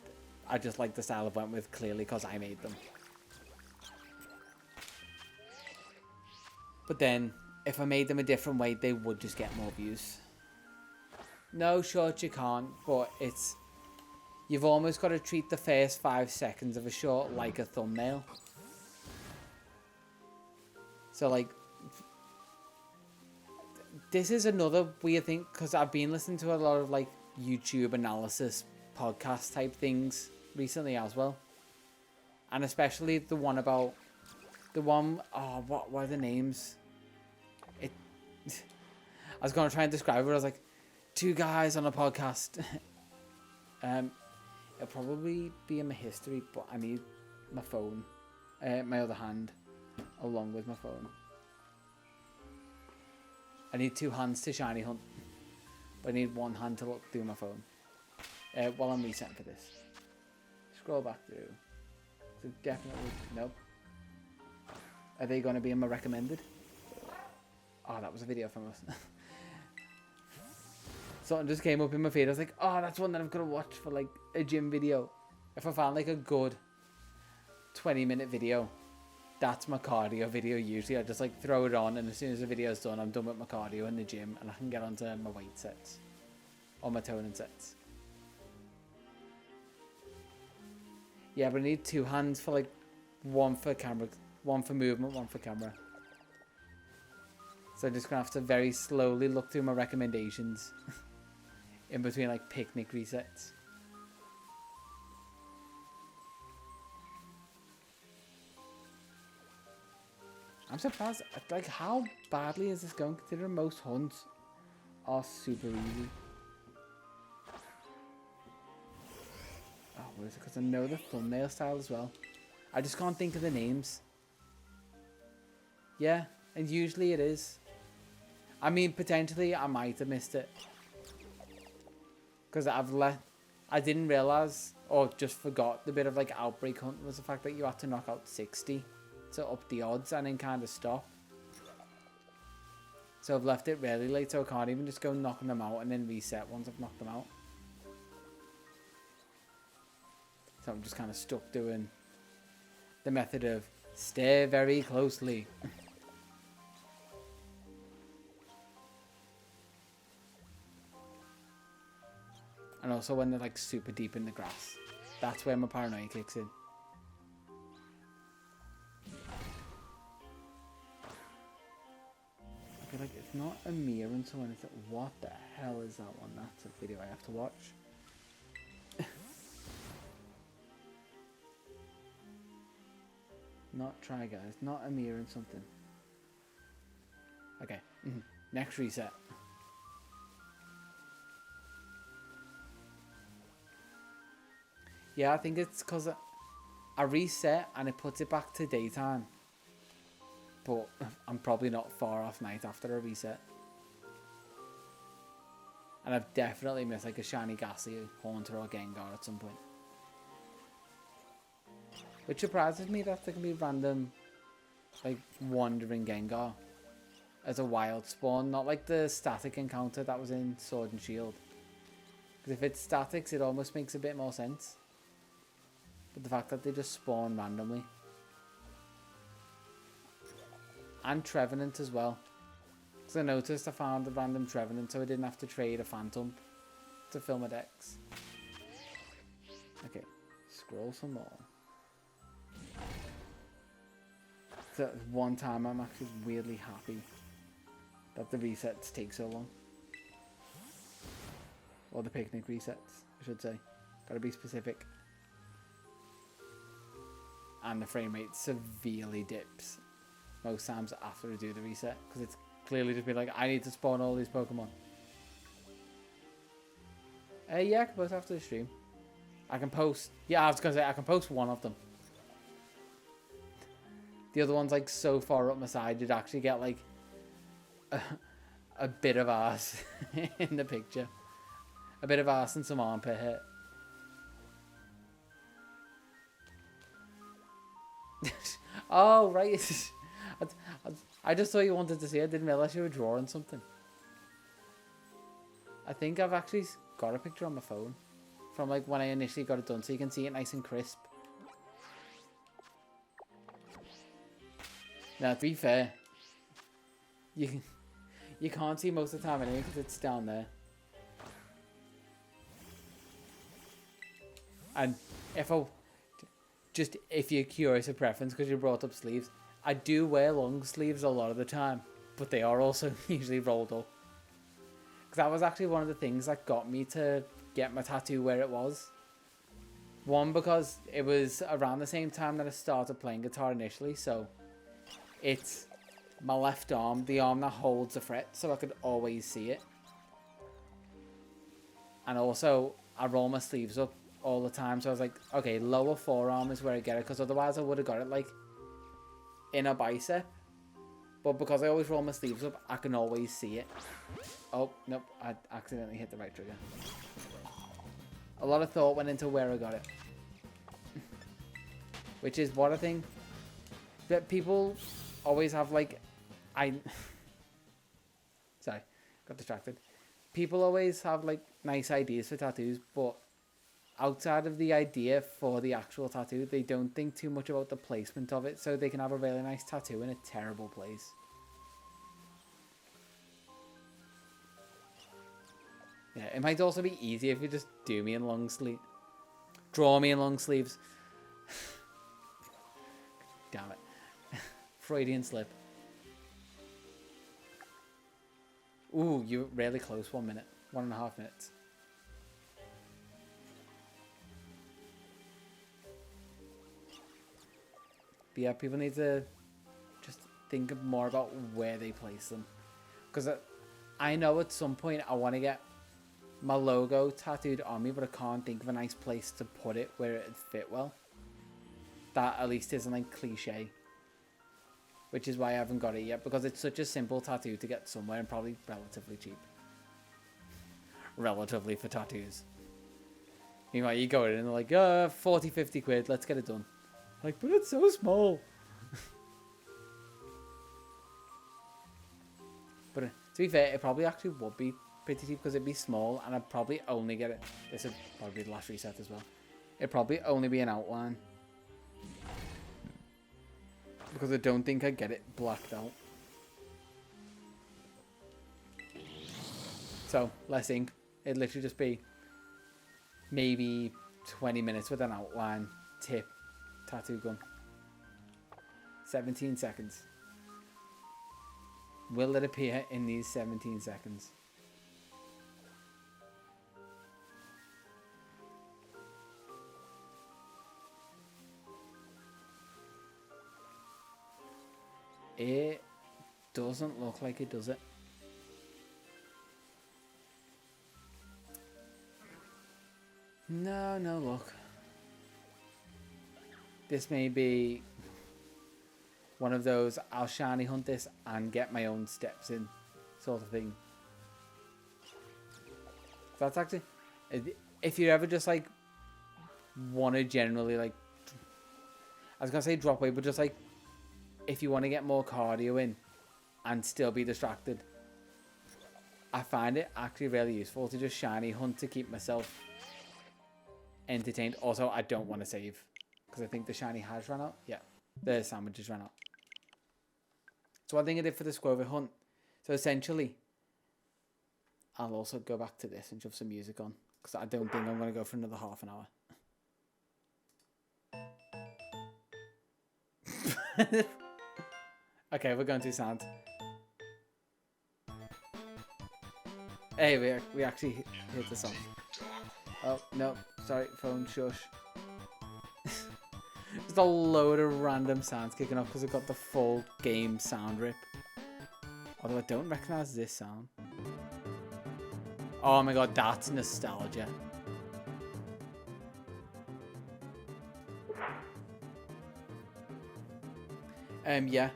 I just like the style I went with clearly because I made them. But then, if I made them a different way, they would just get more views. No, short you can't, but it's... You've almost got to treat the first 5 seconds of a short like a thumbnail. So, like... This is another weird thing, because I've been listening to a lot of, like, YouTube analysis podcast type things recently as well. And especially the one about... The one... Oh, what are the names? I was going to try and describe it. I was like, 2 guys on a podcast. It'll probably be in my history, but I need my phone. My other hand. Along with my phone. I need 2 hands to shiny hunt. But I need 1 hand to look through my phone. While I'm resetting for this. Scroll back through. So definitely... Nope. Are they going to be in my recommended? Oh, that was a video from us. Something just came up in my feed. I was like, oh, that's one that I've got to watch for like a gym video. If I found like a good 20-minute video, that's my cardio video usually. I just like throw it on, and as soon as the video's done, I'm done with my cardio in the gym and I can get onto my weight sets. Or my toning sets. Yeah, but I need 2 hands for like 1 for camera, 1 for movement, 1 for camera. So I'm just going to have to very slowly look through my recommendations in between like picnic resets. I'm surprised, like, how badly is this going considering most hunts are super easy. Oh, what is it? Because I know the thumbnail style as well. I just can't think of the names. Yeah, and usually it is. I mean, potentially I might have missed it. Because I didn't realise, or just forgot, the bit of like Outbreak Hunt was the fact that you had to knock out 60 to up the odds and then kind of stop. So I've left it really late, so I can't even just go knocking them out and then reset once I've knocked them out. So I'm just kind of stuck doing the method of stare very closely. And also when they're like super deep in the grass. That's where my paranoia kicks in. I feel like it's not a mirror and someone is like, what the hell is that one? That's a video I have to watch. Not Try Guys, not a mirror and something. Okay, next reset. Yeah, I think it's because I reset and it puts it back to daytime. But I'm probably not far off night after a reset. And I've definitely missed like a shiny Ghastly, Haunter or Gengar at some point. Which surprises me that there can be random, like, wandering Gengar as a wild spawn. Not like the static encounter that was in Sword and Shield. Because if it's statics, it almost makes a bit more sense. But the fact that they just spawn randomly. And Trevenant as well. Because I noticed I found a random Trevenant, so I didn't have to trade a Phantom to fill my decks. Okay, scroll some more. So one time I'm actually weirdly happy that the resets take so long. Or the picnic resets, I should say. Gotta be specific. And the frame rate severely dips most times after I do the reset, because it's clearly just been like, I need to spawn all these Pokemon. Yeah, I can post after the stream. I can post, yeah, I was gonna say, I can post one of them. The other one's like so far up my side, you'd actually get like a bit of arse in the picture. A bit of arse and some armpit hair. Oh, right. I just thought you wanted to see it. I didn't realize you were drawing something. I think I've actually got a picture on my phone from like when I initially got it done, so you can see it nice and crisp. Now, to be fair, you can't see most of the time anyway because it's down there. And if you're curious of preference, because you brought up sleeves, I do wear long sleeves a lot of the time, but they are also usually rolled up. Because that was actually one of the things that got me to get my tattoo where it was. One, because it was around the same time that I started playing guitar initially, so it's my left arm, the arm that holds the fret, so I could always see it. And also, I roll my sleeves up all the time, so I was like, okay, lower forearm is where I get it, because otherwise I would have got it like in a bicep. But because I always roll my sleeves up, I can always see it. Oh, nope, I accidentally hit the right trigger. A lot of thought went into where I got it. Which is what I think that people always have like, sorry, got distracted. People always have like nice ideas for tattoos, but outside of the idea for the actual tattoo, they don't think too much about the placement of it, so they can have a really nice tattoo in a terrible place. Yeah, it might also be easier if you just do me in long sleeve. Draw me in long sleeves. Damn it. Freudian slip. Ooh, you're really close. 1 minute. 1.5 minutes. But yeah, people need to just think more about where they place them. Because I know at some point I want to get my logo tattooed on me, but I can't think of a nice place to put it where it'd fit well. That at least isn't like cliche. Which is why I haven't got it yet, because it's such a simple tattoo to get somewhere and probably relatively cheap. Relatively for tattoos. Meanwhile, you go in and they're like, 40, 50 quid, let's get it done. Like, but it's so small. But to be fair, it probably actually would be pretty cheap because it'd be small and I'd probably only get it. This would probably be the last reset as well. It'd probably only be an outline. Because I don't think I'd get it blacked out. So, less ink. It'd literally just be maybe 20 minutes with an outline, tip, tattoo gun. 17 seconds. Will it appear in these 17 seconds? It doesn't look like it, does it? No, no look. this may be one of those I'll shiny hunt this and get my own steps in sort of thing. That's actually, if you ever just like want to generally like, I was gonna say drop weight, but just like if you want to get more cardio in and still be distracted, I find it actually really useful to just shiny hunt to keep myself entertained. Also, I don't want to save because I think the shiny has run out. Yeah, the sandwiches ran out. So one thing I did for the Squover hunt, so essentially, I'll also go back to this and shove some music on because I don't think I'm going to go for another half an hour. Okay, we're going to sound. Hey, we actually hit the song. Oh, no, sorry, phone shush. Just a load of random sounds kicking off because I've got the full game sound rip. Although I don't recognise this sound. Oh my god, that's nostalgia. Yeah,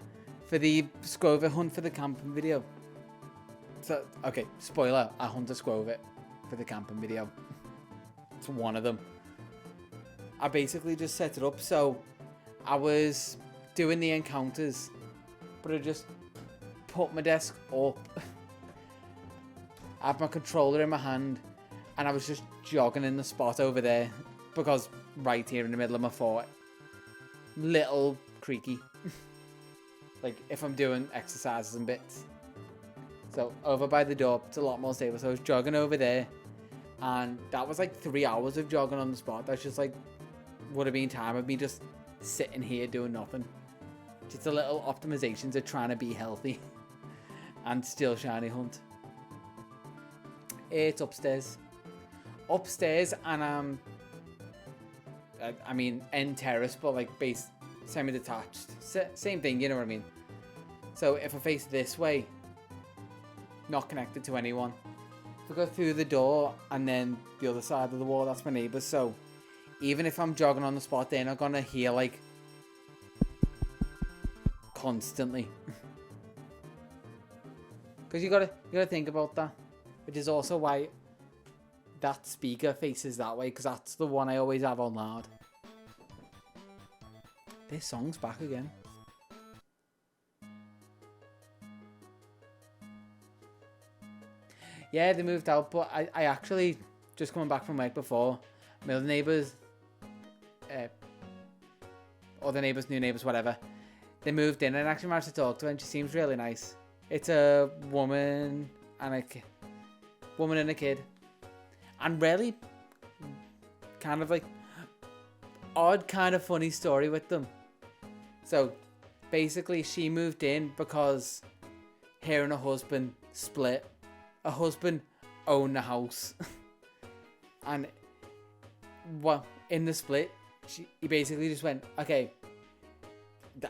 for the Squover hunt for the camping video. So, okay, spoiler, I hunt a Squover for the camping video. It's one of them. I basically just set it up so I was doing the encounters, but I just put my desk up. I had my controller in my hand and I was just jogging in the spot over there because right here in the middle of my fort, little creaky. Like if I'm doing exercises and bits. So over by the door, it's a lot more stable. So I was jogging over there and that was like 3 hours of jogging on the spot. That's just like, would have been time of me just sitting here doing nothing. Just a little optimizations of trying to be healthy and still shiny hunt. It's upstairs. Upstairs and I mean end terrace, but like base semi-detached. Same thing, you know what I mean? So if I face this way, not connected to anyone. If I go through the door and then the other side of the wall, that's my neighbours. So even if I'm jogging on the spot, they're not gonna hear like constantly. Because you gotta think about that, which is also why that speaker faces that way, because that's the one I always have on loud. This song's back again. Yeah, they moved out, but I actually, just coming back from work before, my other neighbours, other neighbours, new neighbours, whatever, they moved in and I actually managed to talk to her and she seems really nice. It's a woman and a kid. And really, kind of like, odd kind of funny story with them. So, basically she moved in because her and her husband split. Her husband owned the house. And, well, in the split, he basically just went, okay,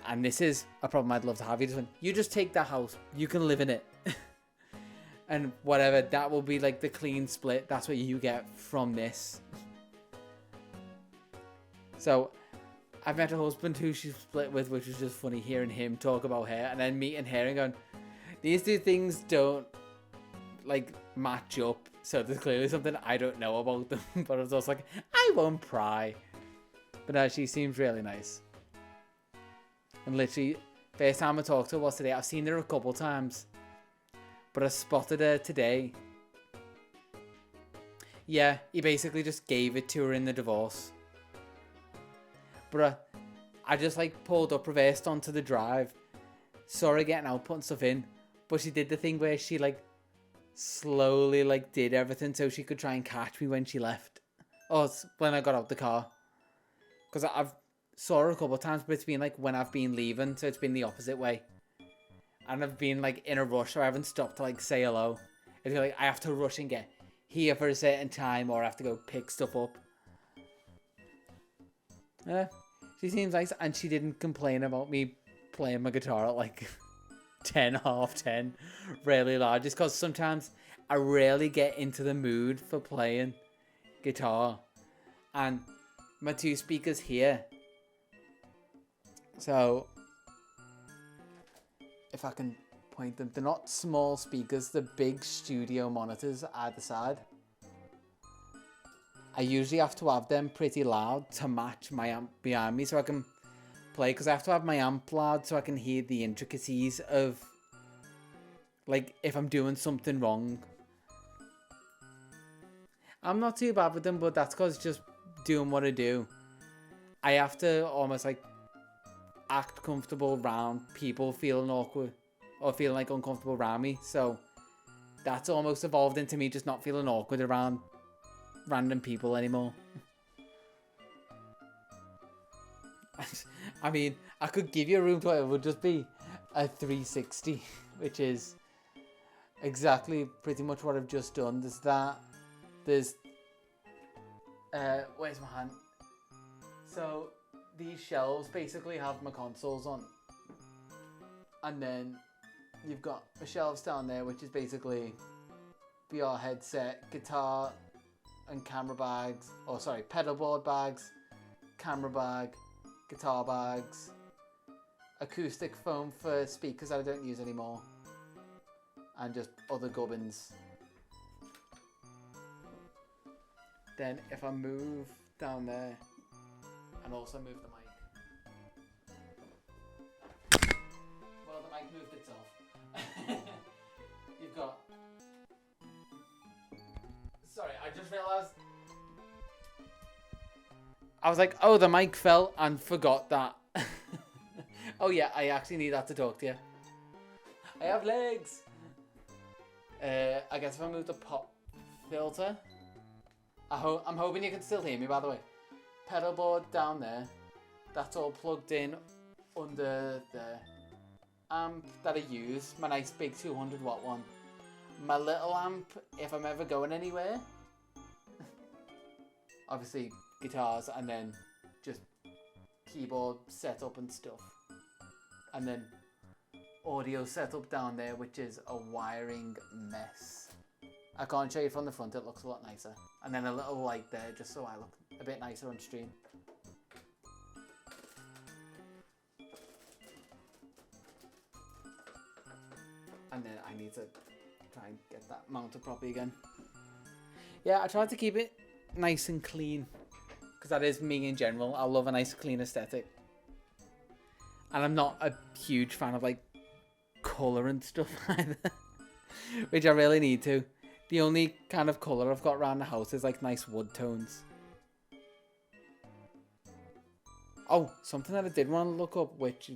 and this is a problem I'd love to have. He just went, you just take that house, you can live in it. And whatever, that will be like the clean split. That's what you get from this. So, I've met a husband who she split with, which was just funny hearing him talk about her, and then meeting her and going, these two things don't like match up, so there's clearly something I don't know about them. But I was also like, I won't pry. But no, she seems really nice. And literally, first time I talked to her was today. I've seen her a couple times, but I spotted her today. Yeah, he basically just gave it to her in the divorce. But I just like pulled up, reversed onto the drive, saw her getting out, putting stuff in, but she did the thing where she like slowly like did everything so she could try and catch me when she left. Oh, it's when I got out the car. Because I've saw her a couple of times, but it's been like when I've been leaving, so it's been the opposite way. And I've been like in a rush, so I haven't stopped to like say hello. It's like I have to rush and get here for a certain time, or I have to go pick stuff up. She seems nice, and she didn't complain about me playing my guitar at like 10, half 10, really loud. Just because sometimes I rarely get into the mood for playing guitar. And my two speakers here So, if I can point them, they're not small speakers, they're big studio monitors either side. I usually have to have them pretty loud to match my amp behind me so I can play, because I have to have my amp loud so I can hear the intricacies of, like, if I'm doing something wrong. I'm not too bad with them, but that's because just doing what I do. I have to almost, like, act comfortable around people feeling awkward or feeling, like, uncomfortable around me. So that's almost evolved into me just not feeling awkward around random people anymore. I mean, I could give you a room tour. It would just be a 360, which is exactly pretty much what I've just done. There's that. There's where's my hand? So these shelves basically have my consoles on, and then you've got the shelves down there, which is basically VR headset, guitar and camera bags, or sorry, pedalboard bags, camera bag, guitar bags, acoustic foam for speakers I don't use anymore, and just other gubbins. Then if I move down there and also move the mic, well, the mic moved itself. You've got, sorry, I just realised, I was like, oh, the mic fell and forgot that. Oh yeah, I actually need that to talk to you. I have legs. I guess if I move the pop filter, I'm hoping you can still hear me, by the way. Pedal board down there, that's all plugged in under the amp that I use, my nice big 200 watt one. My little amp, if I'm ever going anywhere, obviously guitars, and then just keyboard setup and stuff. And then audio setup down there, which is a wiring mess. I can't show you from the front, it looks a lot nicer. And then a little light there, just so I look a bit nicer on stream. And then I need to try and get that mounted properly again. Yeah, I tried to keep it nice and clean, because that is me in general. I love a nice clean aesthetic. And I'm not a huge fan of, like, colour and stuff either, which I really need to. The only kind of colour I've got around the house is, like, nice wood tones. Oh, something that I did want to look up, which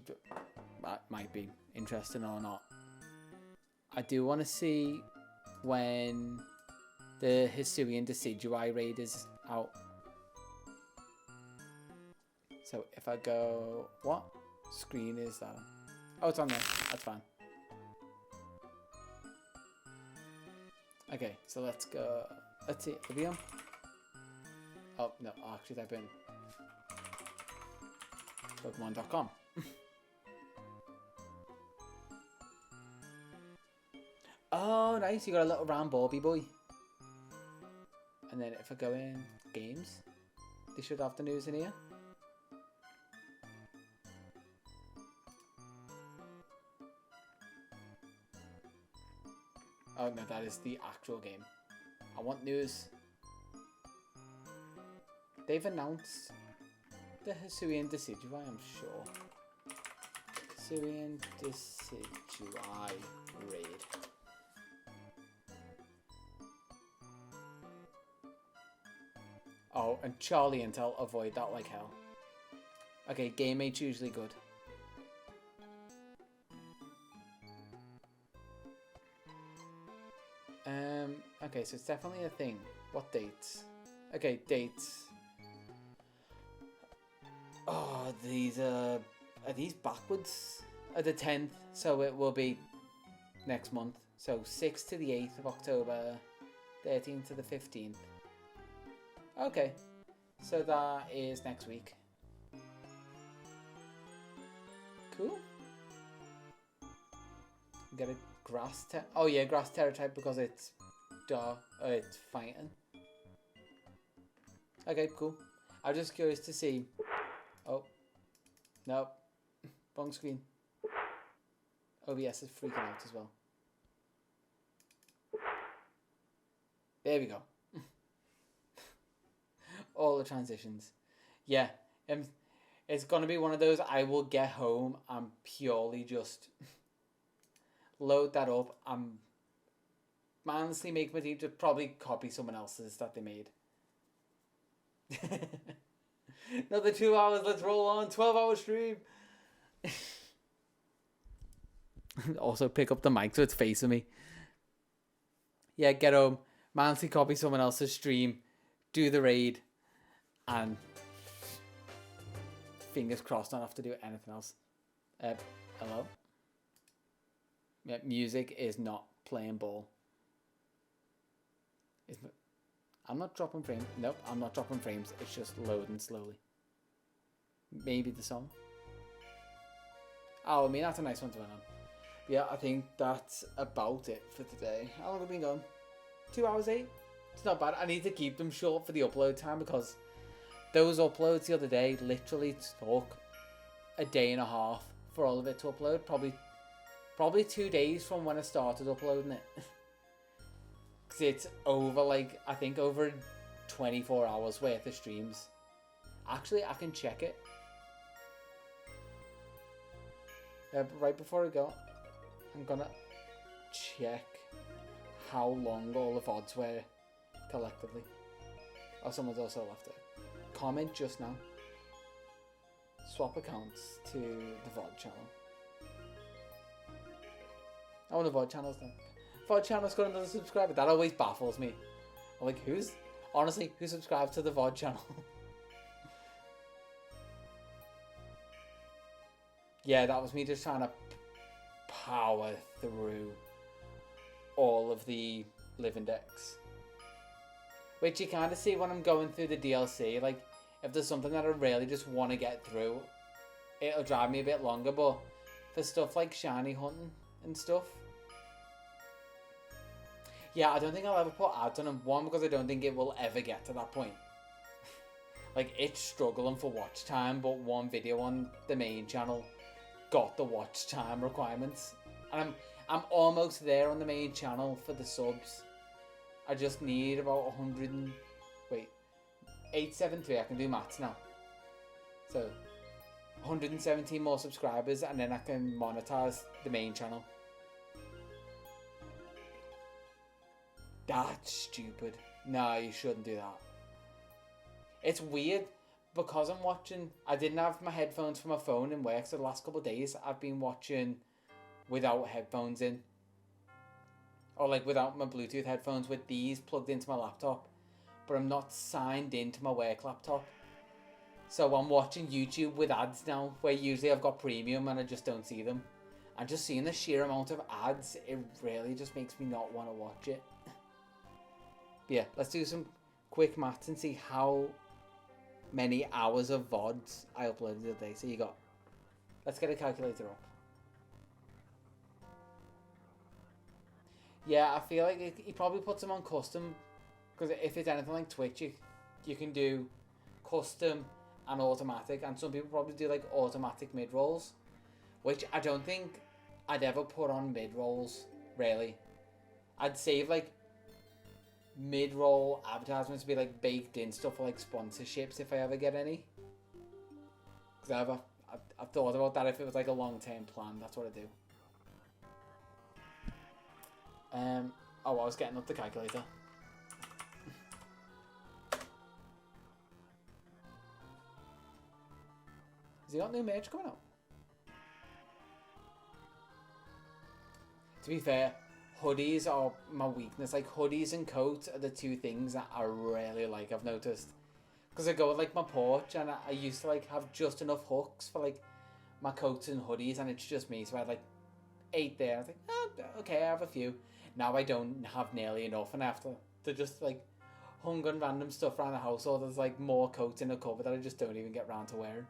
might be interesting or not. I do want to see when the Hisuian Decidui raid is out. So if I go, what screen is that? Oh, it's on there. That's fine. Okay, so let's go. Let's see. Are we on? Oh no! I'll actually type in Pokemon.com. Oh, nice! You got a little round Bobby boy. And then if I go in games, they should have the news in here. Oh no, that is the actual game. I want news. They've announced the Hisuian Decidui, I'm sure. Hisuian Decidui raid. Oh, and Charlie Intel, avoid that like hell. Okay, game mate's usually good. Okay, so it's definitely a thing. What dates? Okay, dates. Oh, these are these backwards? The 10th, so it will be next month. So 6th to the 8th of October, 13th to the 15th. Okay, so that is next week. Cool. Get a grass oh yeah, grass terror type because it's dark. It's fighting. Okay, cool. I'm just curious to see. Oh, nope. Wrong screen. OBS is freaking out as well. There we go. All the transitions. Yeah. It's going to be one of those, I will get home and purely just load that up and honestly make my team to probably copy someone else's that they made. Another 2 hours, let's roll on. 12-hour stream. Also pick up the mic so it's facing me. Yeah, get home, honestly copy someone else's stream, do the raid, and fingers crossed not have to do anything else. Hello? Yeah, music is not playing ball. I'm not dropping frames. Nope, I'm not dropping frames. It's just loading slowly. Maybe the song. Oh, I mean, that's a nice one to end on. Yeah, I think that's about it for today. How long have we been going? 2 hours 8? It's not bad. I need to keep them short for the upload time because those uploads the other day literally took a day and a half for all of it to upload. Probably 2 days from when I started uploading it. Because it's over, like, I think over 24 hours worth of streams. Actually, I can check it. Right before I go, I'm gonna check how long all the VODs were collectively. Oh, someone's also left it. Comment just now. Swap accounts to the VOD channel. I want the VOD channels then. VOD channel's got another subscriber. That always baffles me. I'm like, who subscribed to the VOD channel? Yeah, that was me just trying to power through all of the live index. Which you kind of see when I'm going through the DLC. Like, if there's something that I really just want to get through, it'll drive me a bit longer. But for stuff like shiny hunting and stuff, yeah, I don't think I'll ever put ads on them. One, because I don't think it will ever get to that point. Like, it's struggling for watch time, but one video on the main channel got the watch time requirements. And I'm almost there on the main channel for the subs. I just need about 873. I can do maths now. So 117 more subscribers, and then I can monetize the main channel. That's stupid. No, you shouldn't do that. It's weird because I'm watching. I didn't have my headphones for my phone in work, so the last couple of days I've been watching without headphones in. Or like without my Bluetooth headphones, with these plugged into my laptop. But I'm not signed into my work laptop. So I'm watching YouTube with ads now, where usually I've got premium and I just don't see them. And just seeing the sheer amount of ads, it really just makes me not want to watch it. But yeah, let's do some quick maths and see how many hours of VODs I uploaded the other day. So you got, let's get a calculator up. Yeah, I feel like he probably puts them on custom, because if it's anything like Twitch, you can do custom and automatic, and some people probably do like automatic mid-rolls, which I don't think I'd ever put on mid-rolls, really. I'd save like mid-roll advertisements to be like baked in stuff for like sponsorships if I ever get any. Because I've thought about that if it was like a long-term plan, that's what I do. I was getting up the calculator. Has he got new merch coming out? To be fair, hoodies are my weakness. Like, hoodies and coats are the two things that I really like, I've noticed. Because I go with like my porch, and I used to like have just enough hooks for like my coats and hoodies, and it's just me. So I had like 8 there. I think, oh, okay, I have a few. Now I don't have nearly enough, and I have to just like hung on random stuff around the house, or there's like more coats in a cupboard that I just don't even get round to wearing.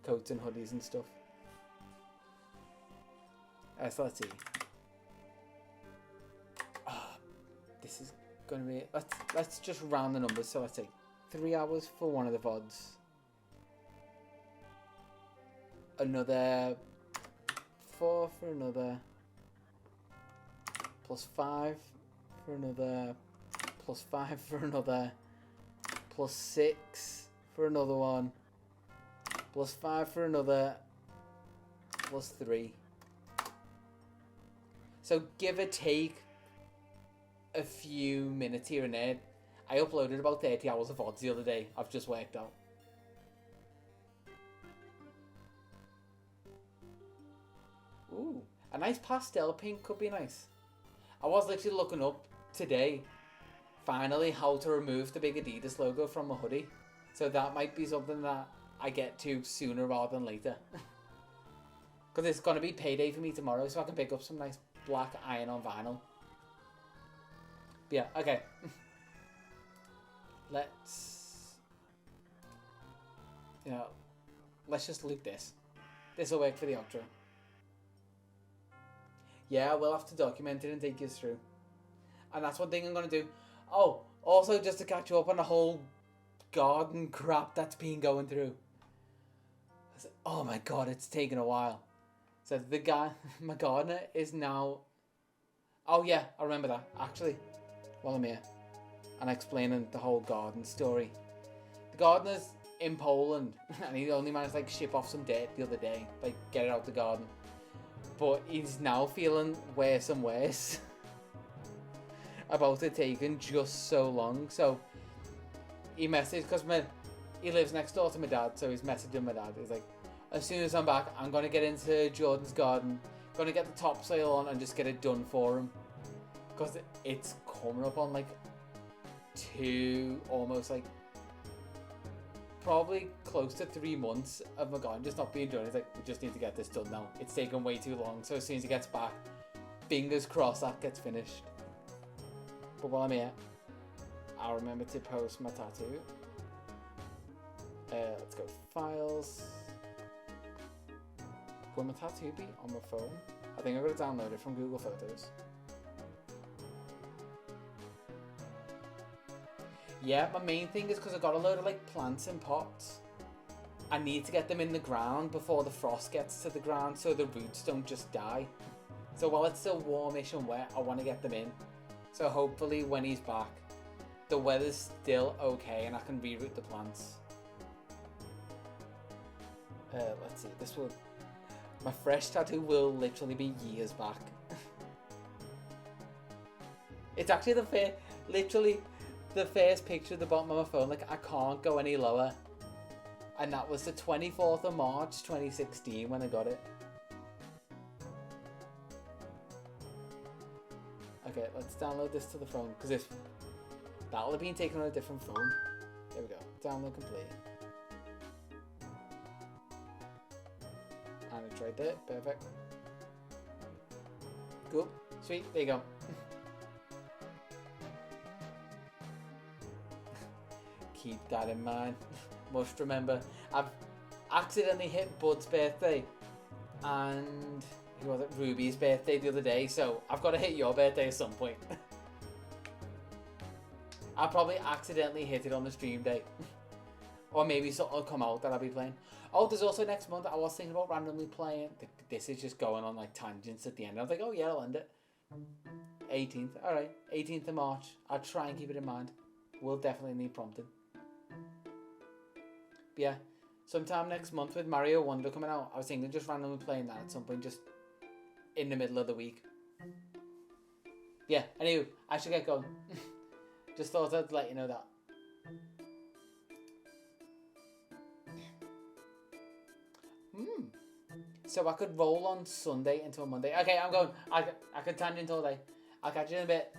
Coats and hoodies and stuff. So let's see. This is gonna be, let's just round the numbers. So let's say 3 hours for one of the VODs. another 4 for another +5 for another +5 for another +6 for another one +5 for another +3. So give or take a few minutes here and there. I uploaded about 30 hours of VODs the other day. I've just worked out. Ooh, a nice pastel pink could be nice. I was literally looking up today, finally, how to remove the big Adidas logo from a hoodie. So that might be something that I get to sooner rather than later. Because it's going to be payday for me tomorrow, so I can pick up some nice black iron-on vinyl. But yeah, okay. Let's just loot this. This will work for the outro. Yeah, we'll have to document it and take you through. And that's one thing I'm going to do. Oh, also just to catch you up on the whole garden crap that's been going through. Oh my god, it's taken a while. So the guy, my gardener is now... Oh yeah, I remember that, actually, while I'm here. And explaining the whole garden story. The gardener's in Poland, and he only managed to like ship off some dirt the other day, like get it out the garden. But he's now feeling worse and worse about it taking just so long. So he messaged, because he lives next door to my dad, so he's messaging my dad. He's like, as soon as I'm back, I'm going to get into Jordan's garden, going to get the topsoil on and just get it done for him. Because it's coming up on like 2, almost like, probably close to 3 months of my garden just not being done. He's like, we just need to get this done now. It's taken way too long. So as soon as he gets back, fingers crossed that gets finished. But while I'm here, I'll remember to post my tattoo. Let's go files. Will my tattoo be on my phone? I think I'm going to download it from Google Photos. Yeah, my main thing is because I got a load of like plants in pots. I need to get them in the ground before the frost gets to the ground so the roots don't just die. So while it's still warmish and wet, I want to get them in. So hopefully when he's back, the weather's still okay and I can reroot the plants. Let's see, this will... My fresh tattoo will literally be years back. It's actually literally the first picture at the bottom of my phone. Like, I can't go any lower. And that was the 24th of March 2016 when I got it. Okay, let's download this to the phone, because if that'll have been taken on a different phone. There we go. Download complete. And it's right there. Perfect. Cool. Sweet. There you go. Keep that in mind. Must remember. I've accidentally hit Bud's birthday and who was it? Ruby's birthday the other day, so I've got to hit your birthday at some point. I probably accidentally hit it on the stream day. Or maybe something will come out that I'll be playing. Oh, there's also next month, I was thinking about randomly playing. This is just going on like tangents at the end. I was like, oh yeah, I'll end it. 18th, alright. 18th of March. I'll try and keep it in mind. We'll definitely need prompting. But yeah, sometime next month with Mario Wonder coming out, I was thinking just randomly playing that at some point, just in the middle of the week. Yeah, anyway, I should get going. Just thought I'd let you know that. So I could roll on Sunday into a Monday. Okay, I'm going. I could tangent all day. I'll catch you in a bit.